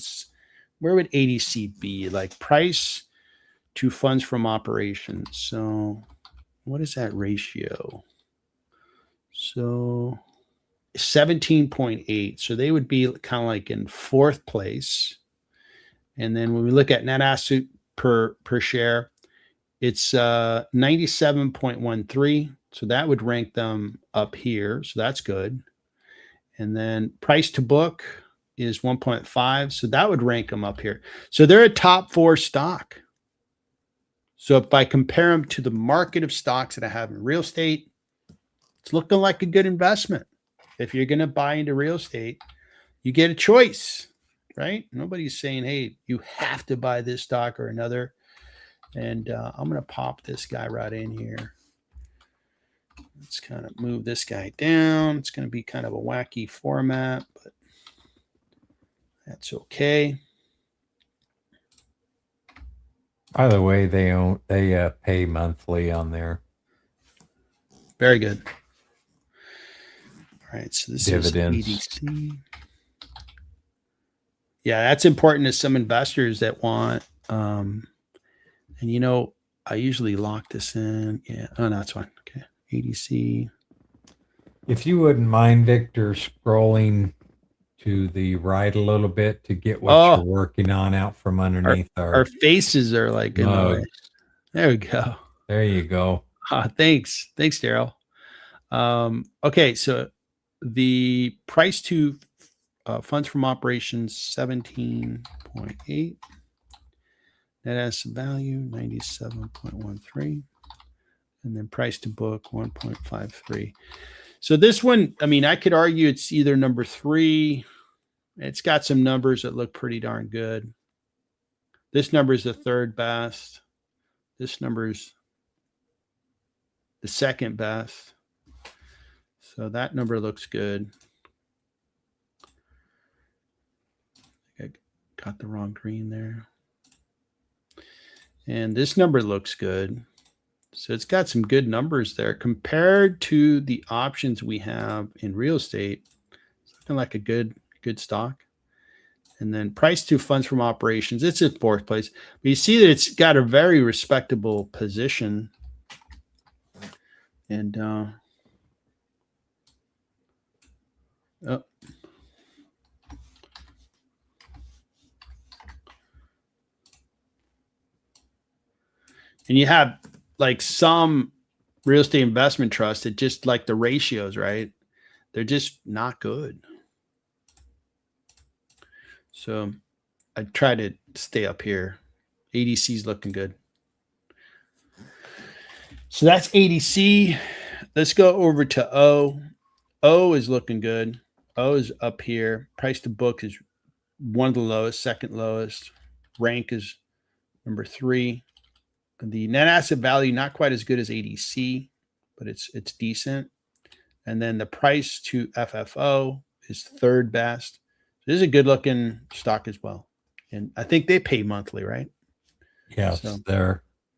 where would ADC be? Like price to funds from operations. So what is that ratio? So 17.8. So they would be kind of like in fourth place. And then when we look at net asset per share, it's 97.13. So that would rank them up here. So that's good. And then price to book is 1.5. So that would rank them up here. So they're a top 4 stock. So if I compare them to the market of stocks that I have in real estate, it's looking like a good investment. If you're going to buy into real estate, you get a choice, right? Nobody's saying, hey, you have to buy this stock or another. And I'm going to pop this guy right in here. Let's kind of move this guy down. It's going to be kind of a wacky format, but that's okay. By the way, they pay monthly on their Very good. All right, so this dividends. is ADC. Yeah, that's important to some investors that want. And I usually lock this in. Yeah. Oh, no, that's fine. Okay. ADC. If you wouldn't mind, Victor, scrolling to the right a little bit to get what you're working on out from underneath our faces are like in the way. There we go. There you go. Thanks, Daryl. Okay, so the price to funds from operations 17.8. Net asset value 97.13. And then price to book 1.53. So this one, I mean, I could argue it's either number 3. It's got some numbers that look pretty darn good. This number is the third best. This number is the second best. So that number looks good. I got the wrong green there. And this number looks good. So it's got some good numbers there compared to the options we have in real estate. It's looking like a good stock. And then price to funds from operations, it's in fourth place. But you see that it's got a very respectable position. And and you have like some real estate investment trusts that just like the ratios, right? They're just not good. So I try to stay up here. ADC is looking good. So that's ADC. Let's go over to O. O is looking good. O is up here. Price to book is one of the lowest, second lowest. Rank is number 3. The net asset value, not quite as good as ADC, but it's decent. And then the price to FFO is third best. This is a good looking stock as well. And I think they pay monthly, right? Yes, so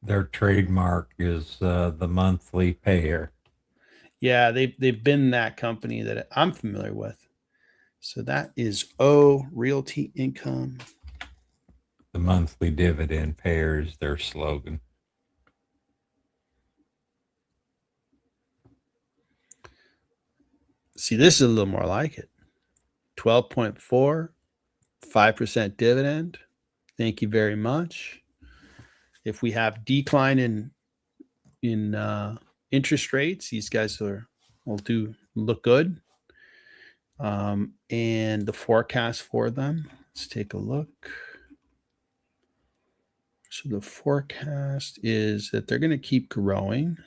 their trademark is the monthly payer. Yeah, they've been that company that I'm familiar with. So that is O, Realty Income. The monthly dividend payer is their slogan. See, this is a little more like it. 12.4, 5% dividend. Thank you very much. If we have decline in interest rates, these guys will look good. And the forecast for them, let's take a look. So the forecast is that they're going to keep growing.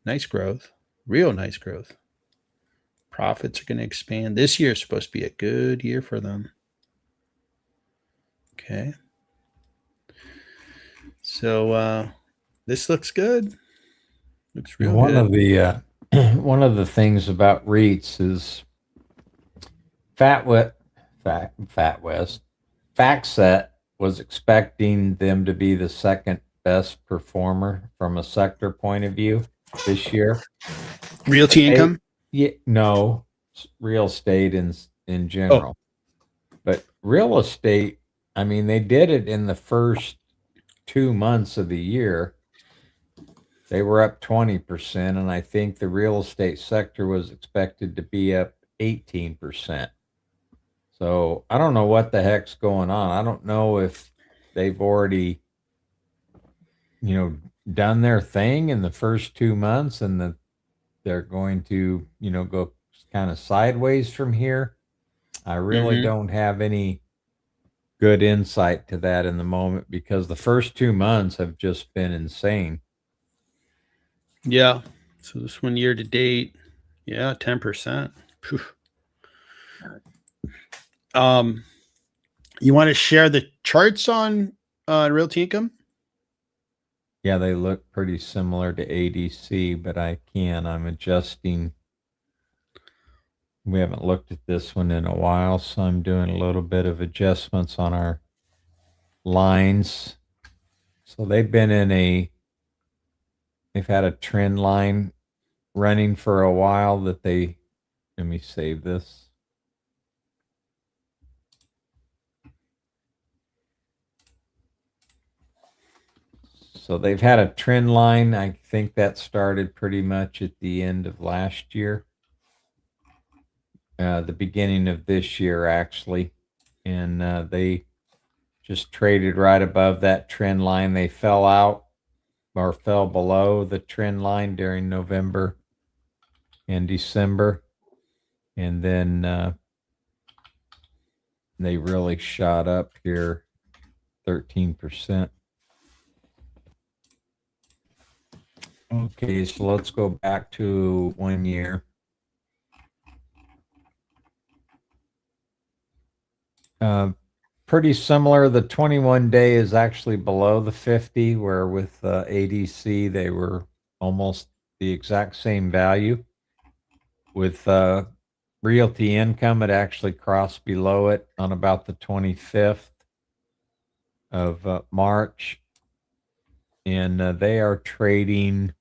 Nice growth, real nice growth. Profits are going to expand. This year is supposed to be a good year for them. Okay. So this looks good. Looks real One good. of the one of the things about REITs is FactSet was expecting them to be the second best performer from a sector point of view this year. Realty Income. No, real estate in general. But real estate, I mean, they did it in the first 2 months of the year. They were up 20%, and I think the real estate sector was expected to be up 18%. So I don't know what the heck's going on. I don't know if they've already, done their thing in the first 2 months and that they're going to, go kind of sideways from here. I really don't have any good insight to that in the moment because the first 2 months have just been insane. Yeah. So this one year to date, 10%. You want to share the charts on Realty Income? Yeah, they look pretty similar to ADC, but I'm adjusting. We haven't looked at this one in a while, so I'm doing a little bit of adjustments on our lines. So they've had a trend line running for a while let me save this. So they've had a trend line. I think that started pretty much at the end of last year, the beginning of this year, actually. And they just traded right above that trend line. They fell out or fell below the trend line during November and December. And then they really shot up here 13%. Okay, so let's go back to 1 year. Pretty similar. The 21 day is actually below the 50, where with ADC, they were almost the exact same value. With Realty Income, it actually crossed below it on about the 25th of March. And they are trading,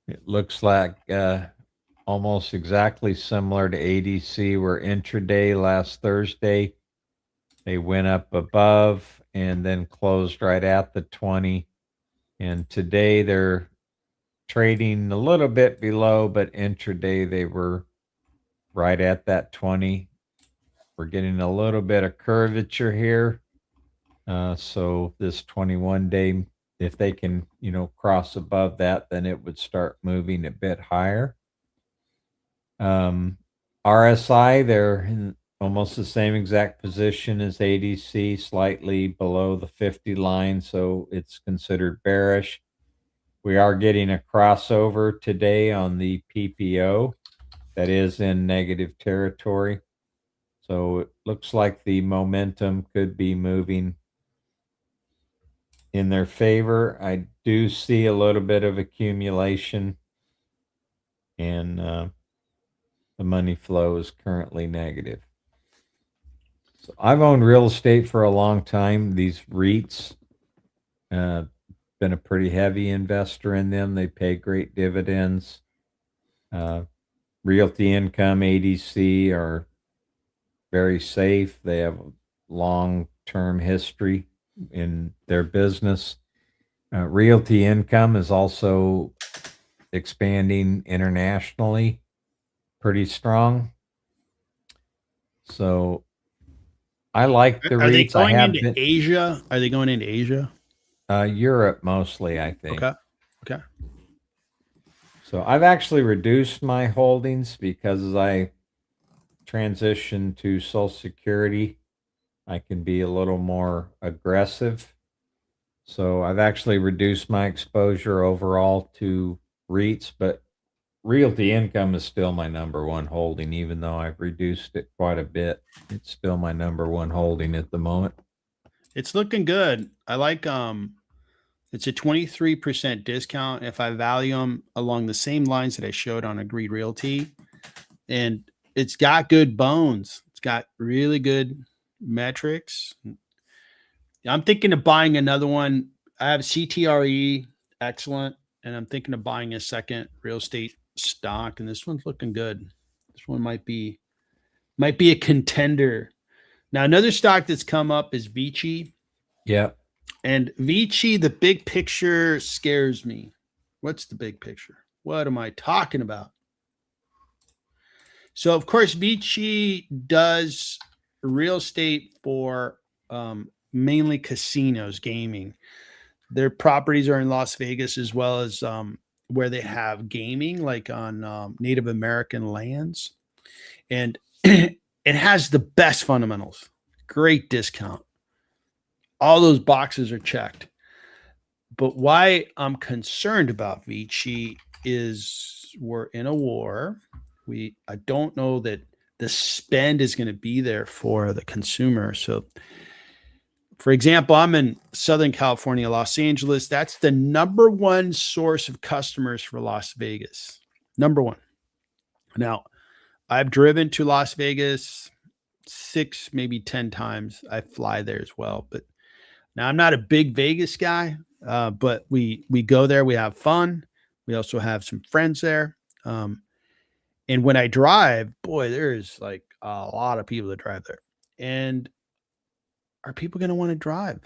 it looks like almost exactly similar to ADC, where intraday last Thursday, they went up above and then closed right at the 20. And today they're trading a little bit below, but intraday they were right at that 20. We're getting a little bit of curvature here. So this 21 day, if they can, cross above that, then it would start moving a bit higher. RSI, they're in almost the same exact position as ADC, slightly below the 50 line, so it's considered bearish. We are getting a crossover today on the PPO that is in negative territory. So it looks like the momentum could be moving in their favor. I do see a little bit of accumulation, and the money flow is currently negative. So I've owned real estate for a long time. These REITs, been a pretty heavy investor in them. They pay great dividends. Realty Income, ADC are very safe. They have a long-term history in their business. Realty Income is also expanding internationally pretty strong. So I like the Are they REITs. I going have into been Asia? Are they going into Asia? Europe mostly, I think. Okay. Okay. So I've actually reduced my holdings because as I transition to Social Security, I can be a little more aggressive. So I've actually reduced my exposure overall to REITs, but Realty Income is still my number one holding, even though I've reduced it quite a bit. It's still my number one holding at the moment. It's looking good. I like it's a 23% discount if I value them along the same lines that I showed on Agreed Realty. And it's got good bones. It's got really good metrics. I'm thinking of buying another one. I have CTRE, excellent, and I'm thinking of buying a second real estate stock, and this one's looking good. This one might be a contender. Now, another stock that's come up is VICI, Yep. and VICI, the big picture scares me. What's the big picture? What am I talking about? So, of course, VICI does real estate for mainly casinos, gaming. Their properties are in Las Vegas as well as where they have gaming, like on Native American lands. And it has the best fundamentals, great discount. All those boxes are checked. But why I'm concerned about Vici is we're in a war. I don't know that the spend is going to be there for the consumer. So for example, I'm in Southern California, Los Angeles. That's the number one source of customers for Las Vegas. Number one. Now, I've driven to Las Vegas 6, maybe 10 times. I fly there as well. But now I'm not a big Vegas guy, but we go there. We have fun. We also have some friends there. And when I drive, boy, there's like a lot of people that drive there. And are people going to want to drive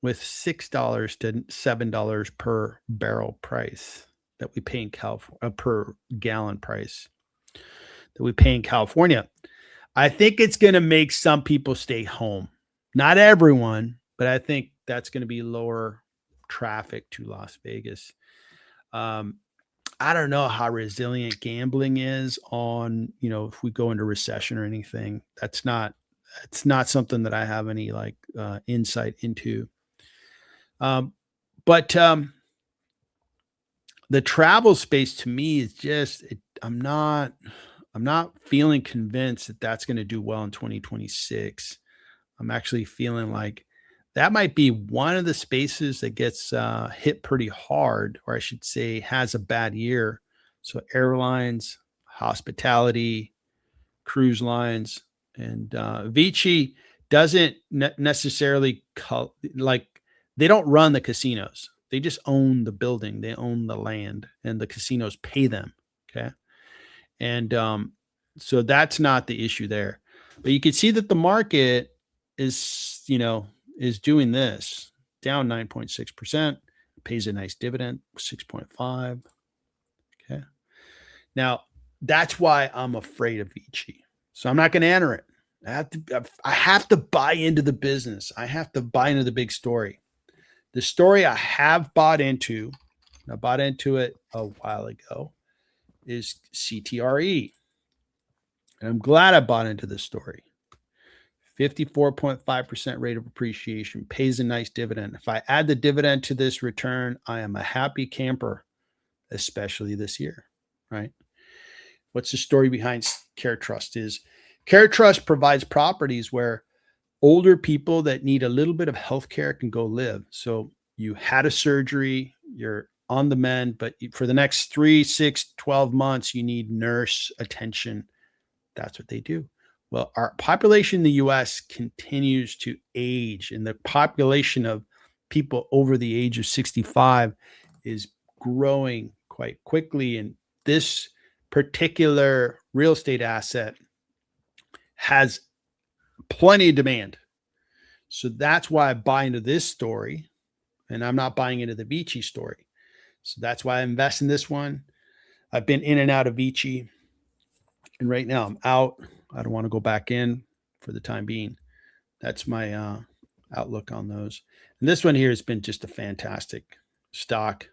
with $6 to $7 per barrel price that we pay in California, per gallon price that we pay in California? I think it's going to make some people stay home. Not everyone, but I think that's going to be lower traffic to Las Vegas. I don't know how resilient gambling is on, if we go into recession or anything. It's not something that I have any like insight into. But the travel space to me is just I'm not feeling convinced that that's going to do well in 2026. I'm actually feeling like that might be one of the spaces that gets hit pretty hard, or I should say has a bad year. So airlines, hospitality, cruise lines, and Vici doesn't necessarily like they don't run the casinos. They just own the building, they own the land, and the casinos pay them. Okay, and so that's not the issue there. But you can see that the market is doing this down 9.6%, pays a nice dividend 6.5. Okay. Now that's why I'm afraid of Vici. So I'm not going to enter it. I have to buy into the business. I have to buy into the big story. The story I have bought into, I bought into it a while ago, is CTRE. And I'm glad I bought into this story. 54.5% rate of appreciation, pays a nice dividend. If I add the dividend to this return, I am a happy camper, especially this year, right? What's the story behind Care Trust is Care Trust provides properties where older people that need a little bit of healthcare can go live. So you had a surgery, you're on the mend, but for the next 3, 6, 12 months, you need nurse attention. That's what they do. Well, our population in the US continues to age, and the population of people over the age of 65 is growing quite quickly. And this particular real estate asset has plenty of demand. So that's why I buy into this story, and I'm not buying into the Vici story. So that's why I invest in this one. I've been in and out of Vici, and right now I'm out. I don't want to go back in for the time being. That's my outlook on those. And this one here has been just a fantastic stock.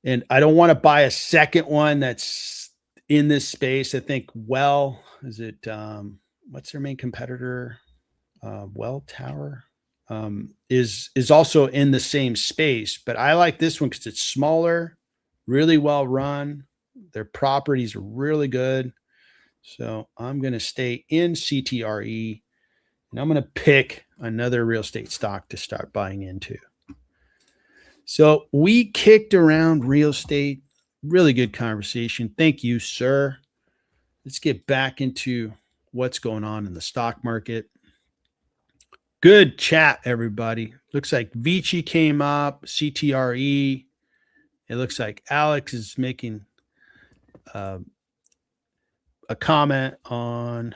And I don't want to buy a second one that's in this space. I think is it what's their main competitor? Well Tower is also in the same space, but I like this one because it's smaller, really well run. Their properties are really good. So I'm going to stay in CTRE, and I'm going to pick another real estate stock to start buying into. So we kicked around real estate. Really good conversation. Thank you, sir. Let's get back into what's going on in the stock market. Good chat, everybody. Looks like VICI came up, CTRE. It looks like Alex is making a comment on.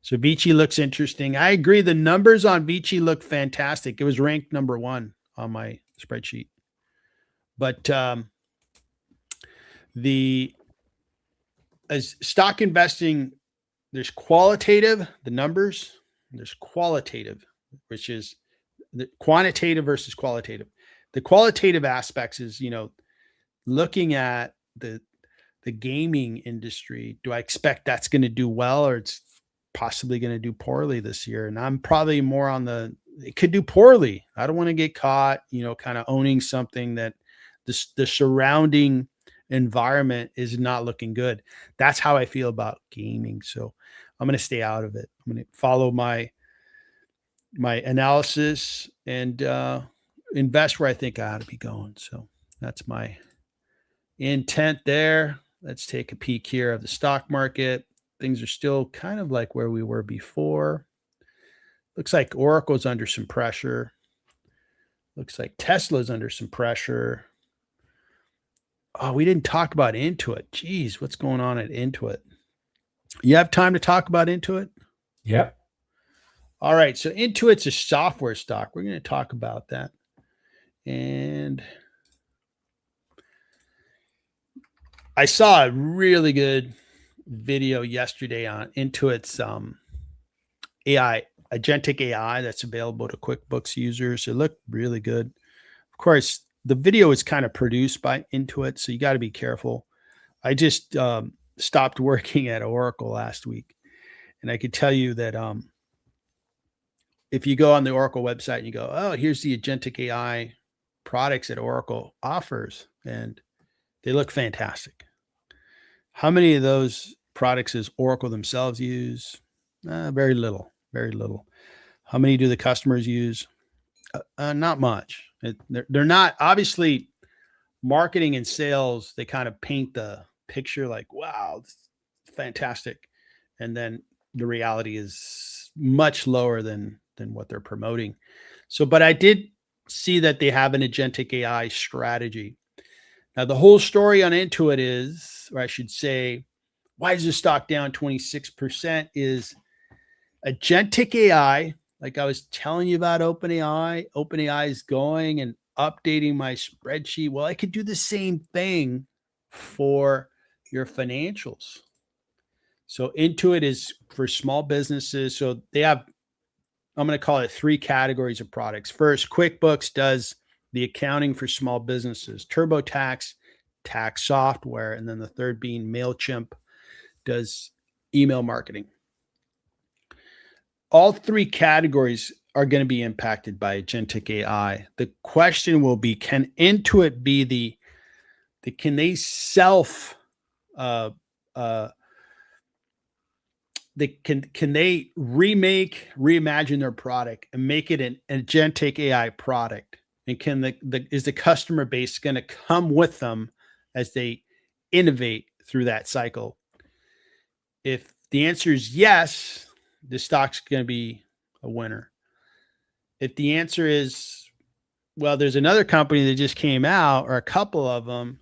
So VICI looks interesting. I agree. The numbers on VICI look fantastic. It was ranked number 1 on my spreadsheet. But as stock investing, there's qualitative, the numbers, there's qualitative, which is the quantitative versus qualitative. The qualitative aspects is, looking at the gaming industry. Do I expect that's going to do well, or it's possibly going to do poorly this year? And I'm probably more on it could do poorly. I don't want to get caught, kind of owning something that the surrounding environment is not looking good. That's how I feel about gaming. So I'm going to stay out of it. I'm going to follow my analysis and invest where I think I ought to be going. So that's my intent there. Let's take a peek here of the stock market. Things are still kind of like where we were before. Looks like Oracle's under some pressure. Looks like Tesla's under some pressure. Oh, we didn't talk about Intuit. Geez, what's going on at Intuit? You have time to talk about Intuit? Yep. All right. So Intuit's a software stock. We're going to talk about that. And I saw a really good video yesterday on Intuit's AI, agentic AI that's available to QuickBooks users. It looked really good. Of course, the video is kind of produced by Intuit, so you got to be careful. I just stopped working at Oracle last week, and I could tell you that if you go on the Oracle website and you go, oh, here's the agentic AI products that Oracle offers, and they look fantastic. How many of those products does Oracle themselves use? Very little, very little. How many do the customers use? Not much. They're not, obviously, marketing and sales, they kind of paint the picture like, wow, it's fantastic. And then the reality is much lower than what they're promoting. So, but I did see that they have an agentic AI strategy. Now, the whole story on Intuit is, or I should say, why is the stock down 26%? Is agentic AI, like I was telling you about OpenAI. OpenAI is going and updating my spreadsheet. Well, I could do the same thing for your financials. So Intuit is for small businesses. So they have, I'm going to call it 3 categories of products. First, QuickBooks does the accounting for small businesses. TurboTax, tax software. And then the third being MailChimp does email marketing. All 3 categories are going to be impacted by agentic AI. The question will be, can Intuit be can they can they reimagine their product and make it an agentic AI product? And can is the customer base going to come with them as they innovate through that cycle? If the answer is yes, the stock's going to be a winner. If the answer is, well, there's another company that just came out, or a couple of them,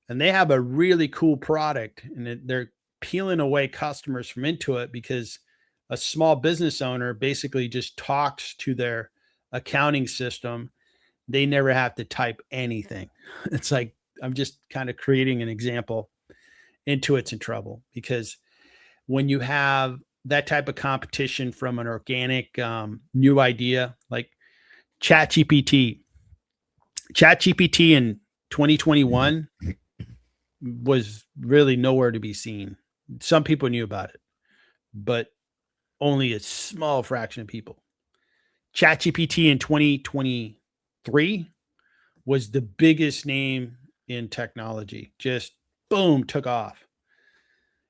and they have a really cool product, and they're peeling away customers from Intuit because a small business owner basically just talks to their accounting system. They never have to type anything. It's like, I'm just kind of creating an example. Intuit's in trouble because when you have that type of competition from an organic new idea like ChatGPT. ChatGPT in 2021 was really nowhere to be seen. Some people knew about it, but only a small fraction of people. ChatGPT in 2023 was the biggest name in technology. Just boom, took off.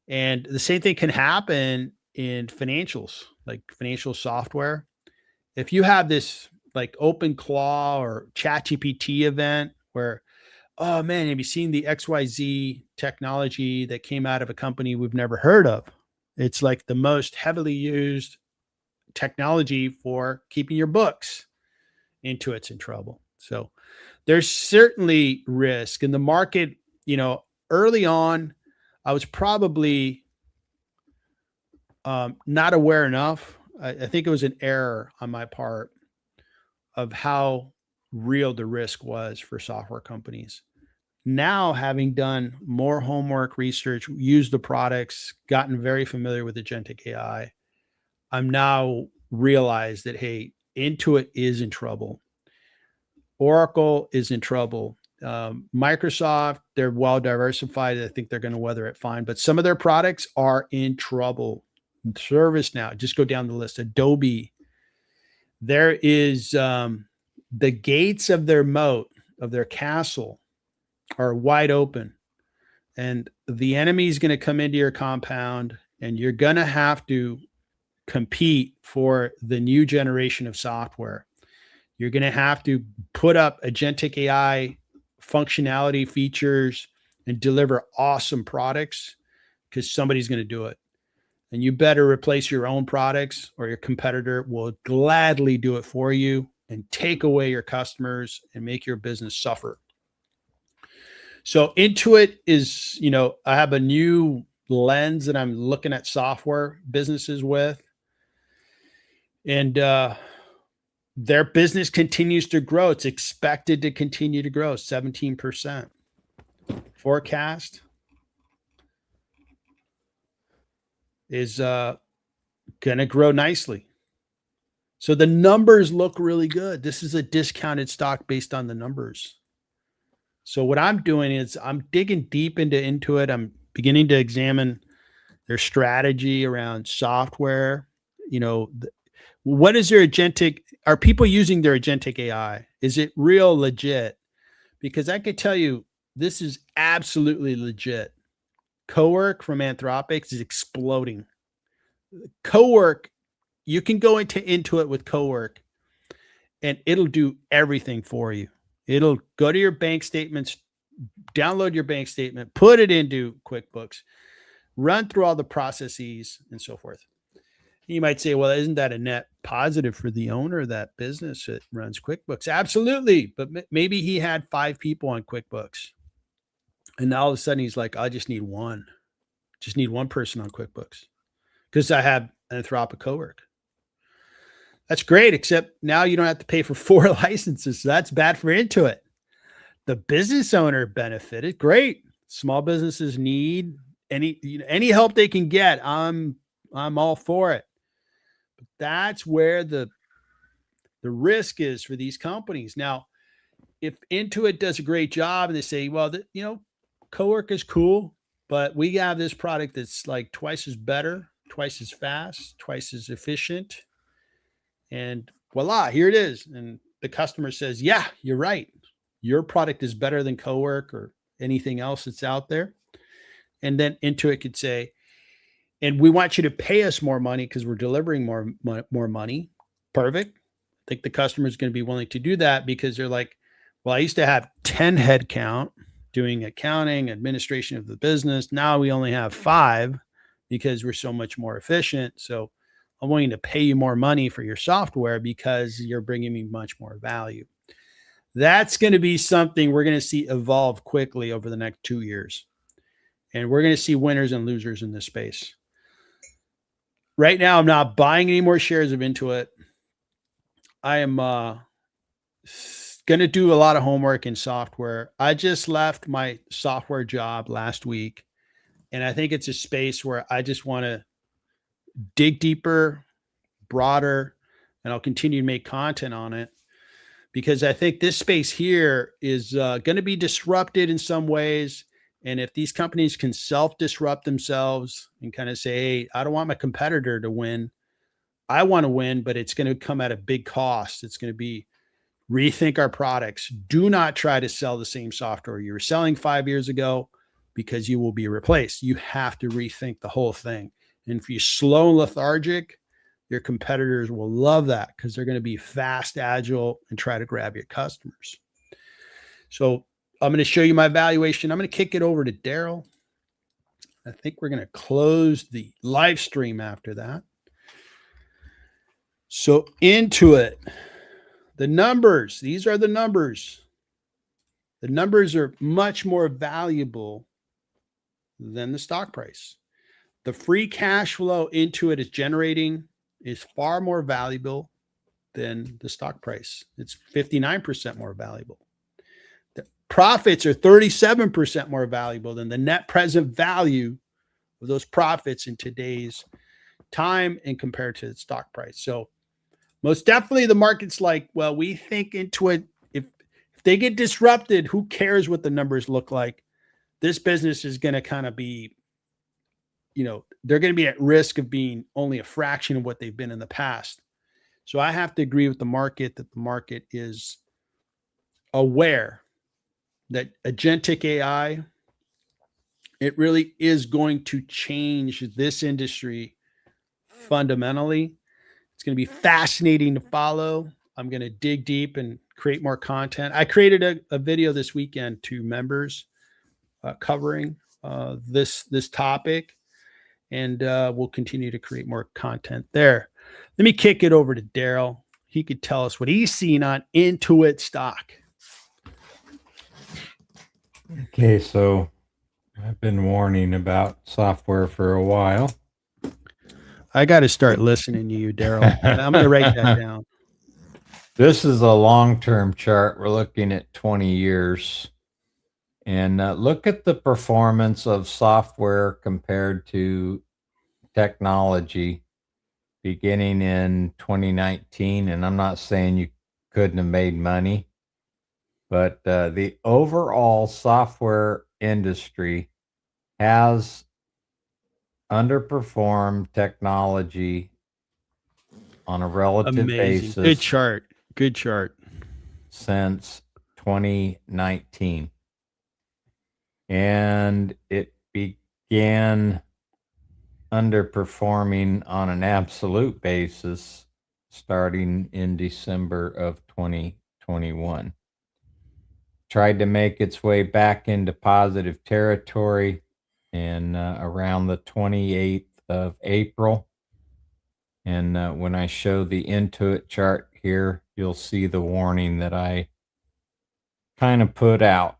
And the same thing can happen in financials, like financial software. If you have this like open claw or ChatGPT event where, oh man, have you seen the XYZ technology that came out of a company we've never heard of? It's like the most heavily used technology for keeping your books. Intuit's in trouble. So there's certainly risk in the market. Early on, I was probably not aware enough. I think it was an error on my part of how real the risk was for software companies. Now, having done more homework research, used the products, gotten very familiar with agentic AI, I'm now realized that, hey, Intuit is in trouble. Oracle is in trouble. Microsoft, they're well diversified. I think they're going to weather it fine, but some of their products are in trouble. ServiceNow, just go down the list. Adobe, there is the gates of their moat, of their castle, are wide open, and the enemy is going to come into your compound, and you're going to have to compete for the new generation of software. You're going to have to put up agentic AI functionality, features, and deliver awesome products because somebody's going to do it. And you better replace your own products or your competitor will gladly do it for you and take away your customers and make your business suffer. So Intuit is, I have a new lens that I'm looking at software businesses with. And their business continues to grow. It's expected to continue to grow 17%. Forecast is going to grow nicely. So the numbers look really good. This is a discounted stock based on the numbers. So what I'm doing is I'm digging deep into Intuit. I'm beginning to examine their strategy around software. What is their agentic? Are people using their agentic AI? Is it real legit? Because I could tell you, this is absolutely legit. Cowork from Anthropic is exploding. Cowork, you can go into Intuit with Cowork and it'll do everything for you. It'll go to your bank statements, download your bank statement, put it into QuickBooks, run through all the processes and so forth. You might say, well, isn't that a net positive for the owner of that business that runs QuickBooks? Absolutely. But maybe he had 5 people on QuickBooks. And now all of a sudden he's like, I just need one person on QuickBooks because I have Anthropic Cowork. That's great, except now you don't have to pay for 4 licenses. So that's bad for Intuit. The business owner benefited. Great. Small businesses need any help they can get. I'm all for it. But that's where the risk is for these companies. Now, if Intuit does a great job and they say, well, Cowork is cool, but we have this product that's like twice as better, twice as fast, twice as efficient. And voila, here it is. And the customer says, yeah, you're right. Your product is better than Cowork or anything else that's out there. And then Intuit could say, and we want you to pay us more money because we're delivering more money. Perfect. I think the customer is going to be willing to do that because they're like, well, I used to have 10 head count doing accounting, administration of the business. Now we only have 5 because we're so much more efficient. So I'm willing to pay you more money for your software because you're bringing me much more value. That's going to be something we're going to see evolve quickly over the next 2 years. And we're going to see winners and losers in this space. Right now, I'm not buying any more shares of Intuit. I am going to do a lot of homework in software. I just left my software job last week, and I think it's a space where I just want to dig deeper, broader, and I'll continue to make content on it because I think this space here is going to be disrupted in some ways. And if these companies can self disrupt themselves and kind of say, hey, I don't want my competitor to win, I want to win, but it's going to come at a big cost. It's going to be rethink our products. Do not try to sell the same software you were selling 5 years ago because you will be replaced. You have to rethink the whole thing. And if you're slow and lethargic, your competitors will love that because they're going to be fast, agile, and try to grab your customers. So I'm going to show you my valuation. I'm going to kick it over to Daryl. I think we're going to close the live stream after that. So Intuit, the numbers, these are the numbers. The numbers are much more valuable than the stock price. The free cash flow Intuit is generating is far more valuable than the stock price. It's 59% more valuable. The profits are 37% more valuable than the net present value of those profits in today's time and compared to the stock price. So most definitely the market's like, well, we think Intuit, if they get disrupted, who cares what the numbers look like? This business is going to kind of be, they're going to be at risk of being only a fraction of what they've been in the past. So I have to agree with the market that the market is aware that agentic AI, it really is going to change this industry fundamentally. It's going to be fascinating to follow. I'm going to dig deep and create more content. I created a video this weekend to members covering this topic, and we'll continue to create more content there. Let me kick it over to Daryl. He could tell us what he's seen on Intuit stock. Okay, so I've been warning about software for a while. I got to start listening to you, Daryl. I'm going to write that down. This is a long-term chart. We're looking at 20 years. And look at the performance of software compared to technology beginning in 2019. And I'm not saying you couldn't have made money, but the overall software industry has underperformed technology on a relative basis. Good chart. Good chart. Since 2019. And it began underperforming on an absolute basis starting in December of 2021. Tried to make its way back into positive territory in around the 28th of April. And when I show the Intuit chart here, you'll see the warning that I kind of put out.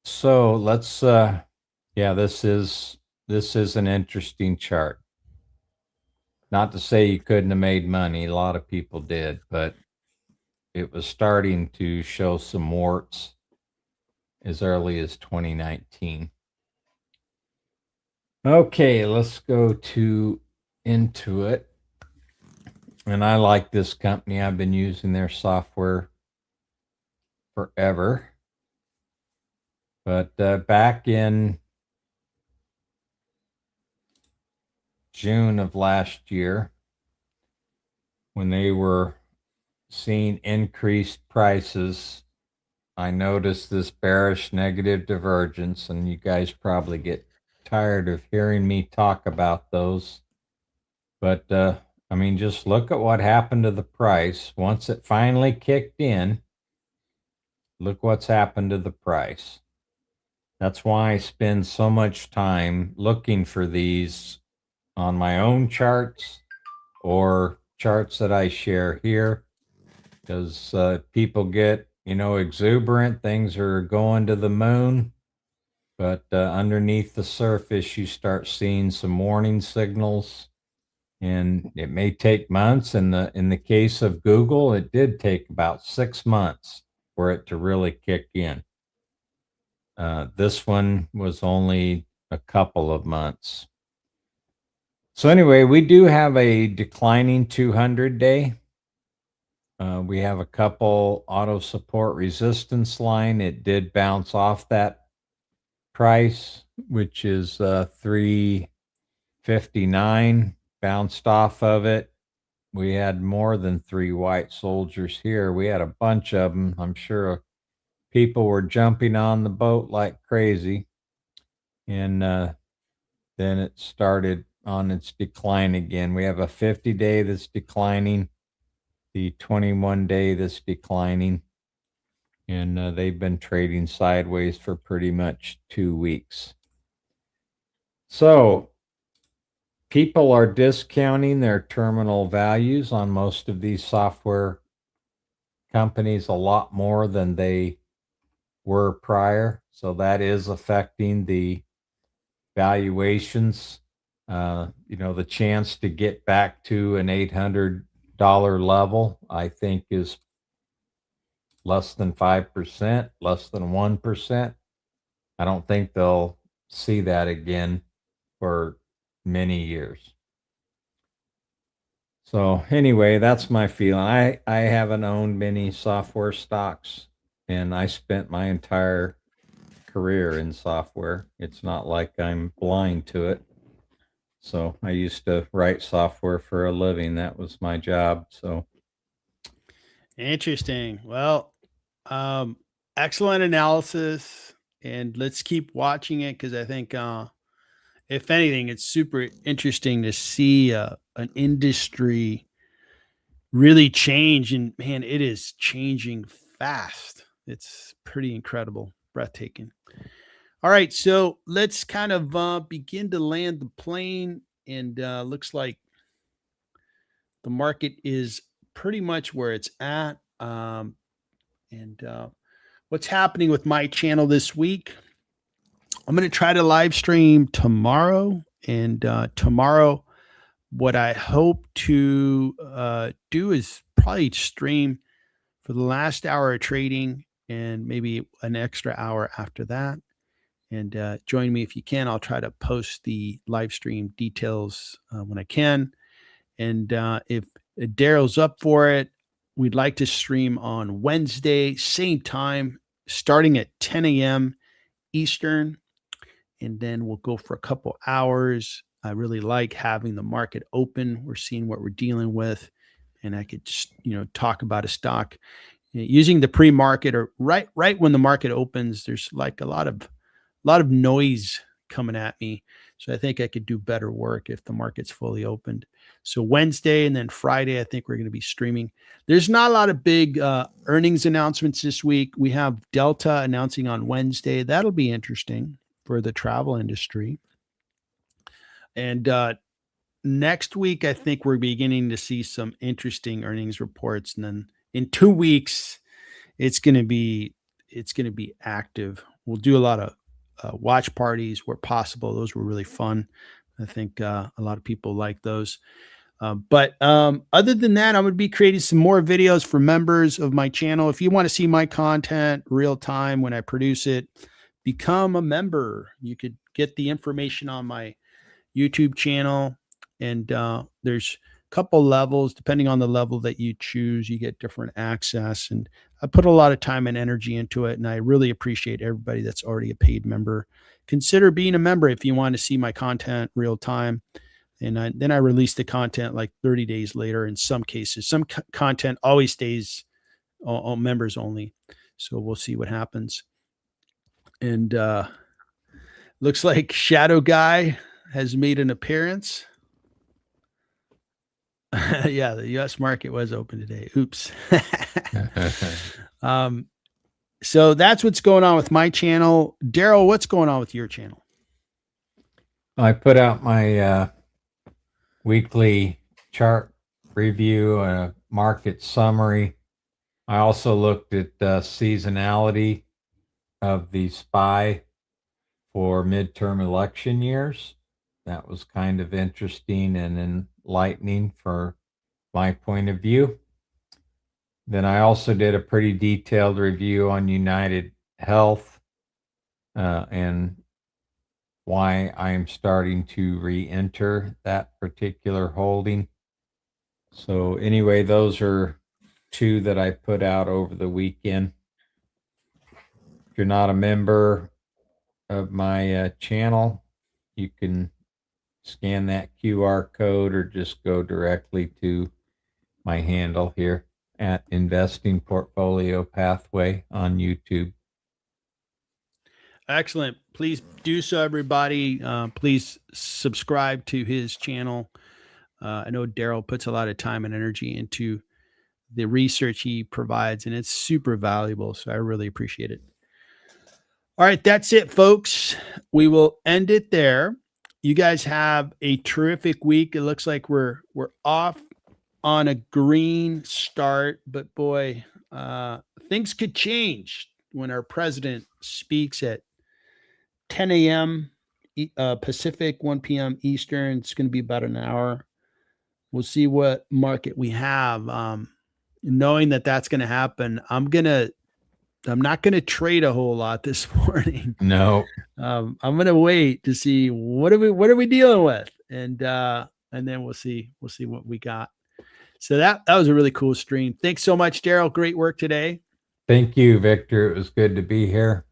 So let's, this is an interesting chart. Not to say you couldn't have made money. A lot of people did, but it was starting to show some warts as early as 2019. Okay, let's go to Intuit. And I like this company. I've been using their software forever. But back in June of last year, when they were seeing increased prices, I noticed this bearish negative divergence, and you guys probably get tired of hearing me talk about those. But just look at what happened to the price. Once it finally kicked in, look what's happened to the price. That's why I spend so much time looking for these on my own charts or charts that I share here, because people get, exuberant. Things are going to the moon, but underneath the surface, you start seeing some warning signals. And it may take months. In the case of Google, it did take about 6 months for it to really kick in. This one was only a couple of months. So anyway, we do have a declining 200 day. We have a couple auto support resistance line. It did bounce off that price, which is 359, bounced off of it. We had more than 3 white soldiers here. We had a bunch of them. I'm sure people were jumping on the boat like crazy. And then it started on its decline again. We have a 50-day that's declining, the 21-day that's declining, and they've been trading sideways for pretty much 2 weeks. So people are discounting their terminal values on most of these software companies a lot more than they were prior. So that is affecting the valuations. The chance to get back to an $800 level, I think, is less than 5%, less than 1%. I don't think they'll see that again for many years. So anyway, that's my feeling. I haven't owned many software stocks, and I spent my entire career in software. It's not like I'm blind to it. So I used to write software for a living. That was my job. So Interesting. Well, excellent analysis, and let's keep watching it because I think, if anything, it's super interesting to see an industry really change. And man, it is changing fast. It's pretty incredible, breathtaking. All right, so let's kind of begin to land the plane, and looks like the market is pretty much where it's at. And what's happening with my channel this week? I'm going to try to live stream tomorrow, and tomorrow, what I hope to do is probably stream for the last hour of trading and maybe an extra hour after that. And join me if you can. I'll try to post the live stream details when I can. And if Daryl's up for it, we'd like to stream on Wednesday, same time, starting at 10 a.m. Eastern. And then we'll go for a couple hours. I really like having the market open. We're seeing what we're dealing with. And I could just, talk about a stock using the pre-market or right when the market opens. There's like a lot of noise coming at me. So I think I could do better work if the market's fully opened. So Wednesday and then Friday, I think we're going to be streaming. There's not a lot of big earnings announcements this week. We have Delta announcing on Wednesday. That'll be interesting for the travel industry. And next week, I think we're beginning to see some interesting earnings reports. And then in 2 weeks, it's going to be active. We'll do a lot of watch parties where possible. Those were really fun. I think a lot of people like those. But other than that, I'm going to be creating some more videos for members of my channel. If you want to see my content real time when I produce it, become a member. You could get the information on my YouTube channel. And there's a couple levels. Depending on the level that you choose, you get different access. And I put a lot of time and energy into it, and I really appreciate everybody that's already a paid member. Consider being a member if you want to see my content real time. And then I release the content like 30 days later in some cases. Some content always stays on members only. So we'll see what happens. And looks like Shadow Guy has made an appearance. Yeah, the U.S. market was open today. Oops. So that's what's going on with my channel. Daryl, what's going on with your channel? I put out my weekly chart review, a market summary. I also looked at seasonality of the SPY for midterm election years. That was kind of interesting and enlightening for my point of view. Then I also did a pretty detailed review on UnitedHealth and why I'm starting to re-enter that particular holding. So anyway, those are two that I put out over the weekend. If you're not a member of my channel, you can scan that QR code or just go directly to my handle here at Investing Portfolio Pathway on YouTube. Excellent. Please do so, everybody. Please subscribe to his channel. I know Daryl puts a lot of time and energy into the research he provides, and it's super valuable. So I really appreciate it. All right, that's it, folks. We will end it there. You guys have a terrific week. It looks like we're off on a green start, but boy, things could change when our president speaks at 10 a.m. Pacific, 1 p.m. Eastern. It's going to be about an hour. We'll see what market we have. Knowing that that's going to happen, I'm not going to trade a whole lot this morning. No. I'm going to wait to see what are we dealing with, and then we'll see what we got. So that was a really cool stream. Thanks so much, Daryl. Great work today. Thank you, Victor. It was good to be here.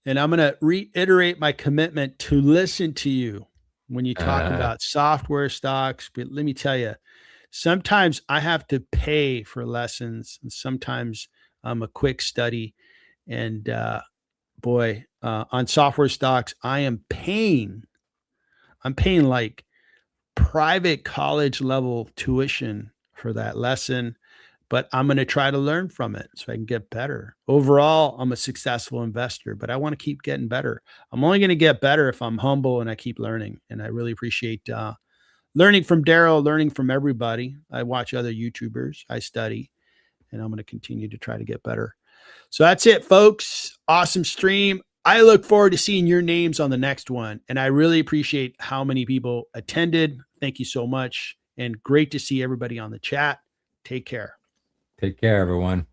And I'm going to reiterate my commitment to listen to you when you talk about software stocks. But let me tell you, sometimes I have to pay for lessons, and sometimes I'm a quick study. And on software stocks, I'm paying like private college level tuition for that lesson, but I'm going to try to learn from it so I can get better. Overall, I'm a successful investor, but I want to keep getting better. I'm only going to get better if I'm humble and I keep learning. And I really appreciate learning from Daryl, learning from everybody. I watch other YouTubers, I study, and I'm going to continue to try to get better. So that's it, folks. Awesome stream. I look forward to seeing your names on the next one. And I really appreciate how many people attended. Thank you so much. And great to see everybody on the chat. Take care. Take care, everyone.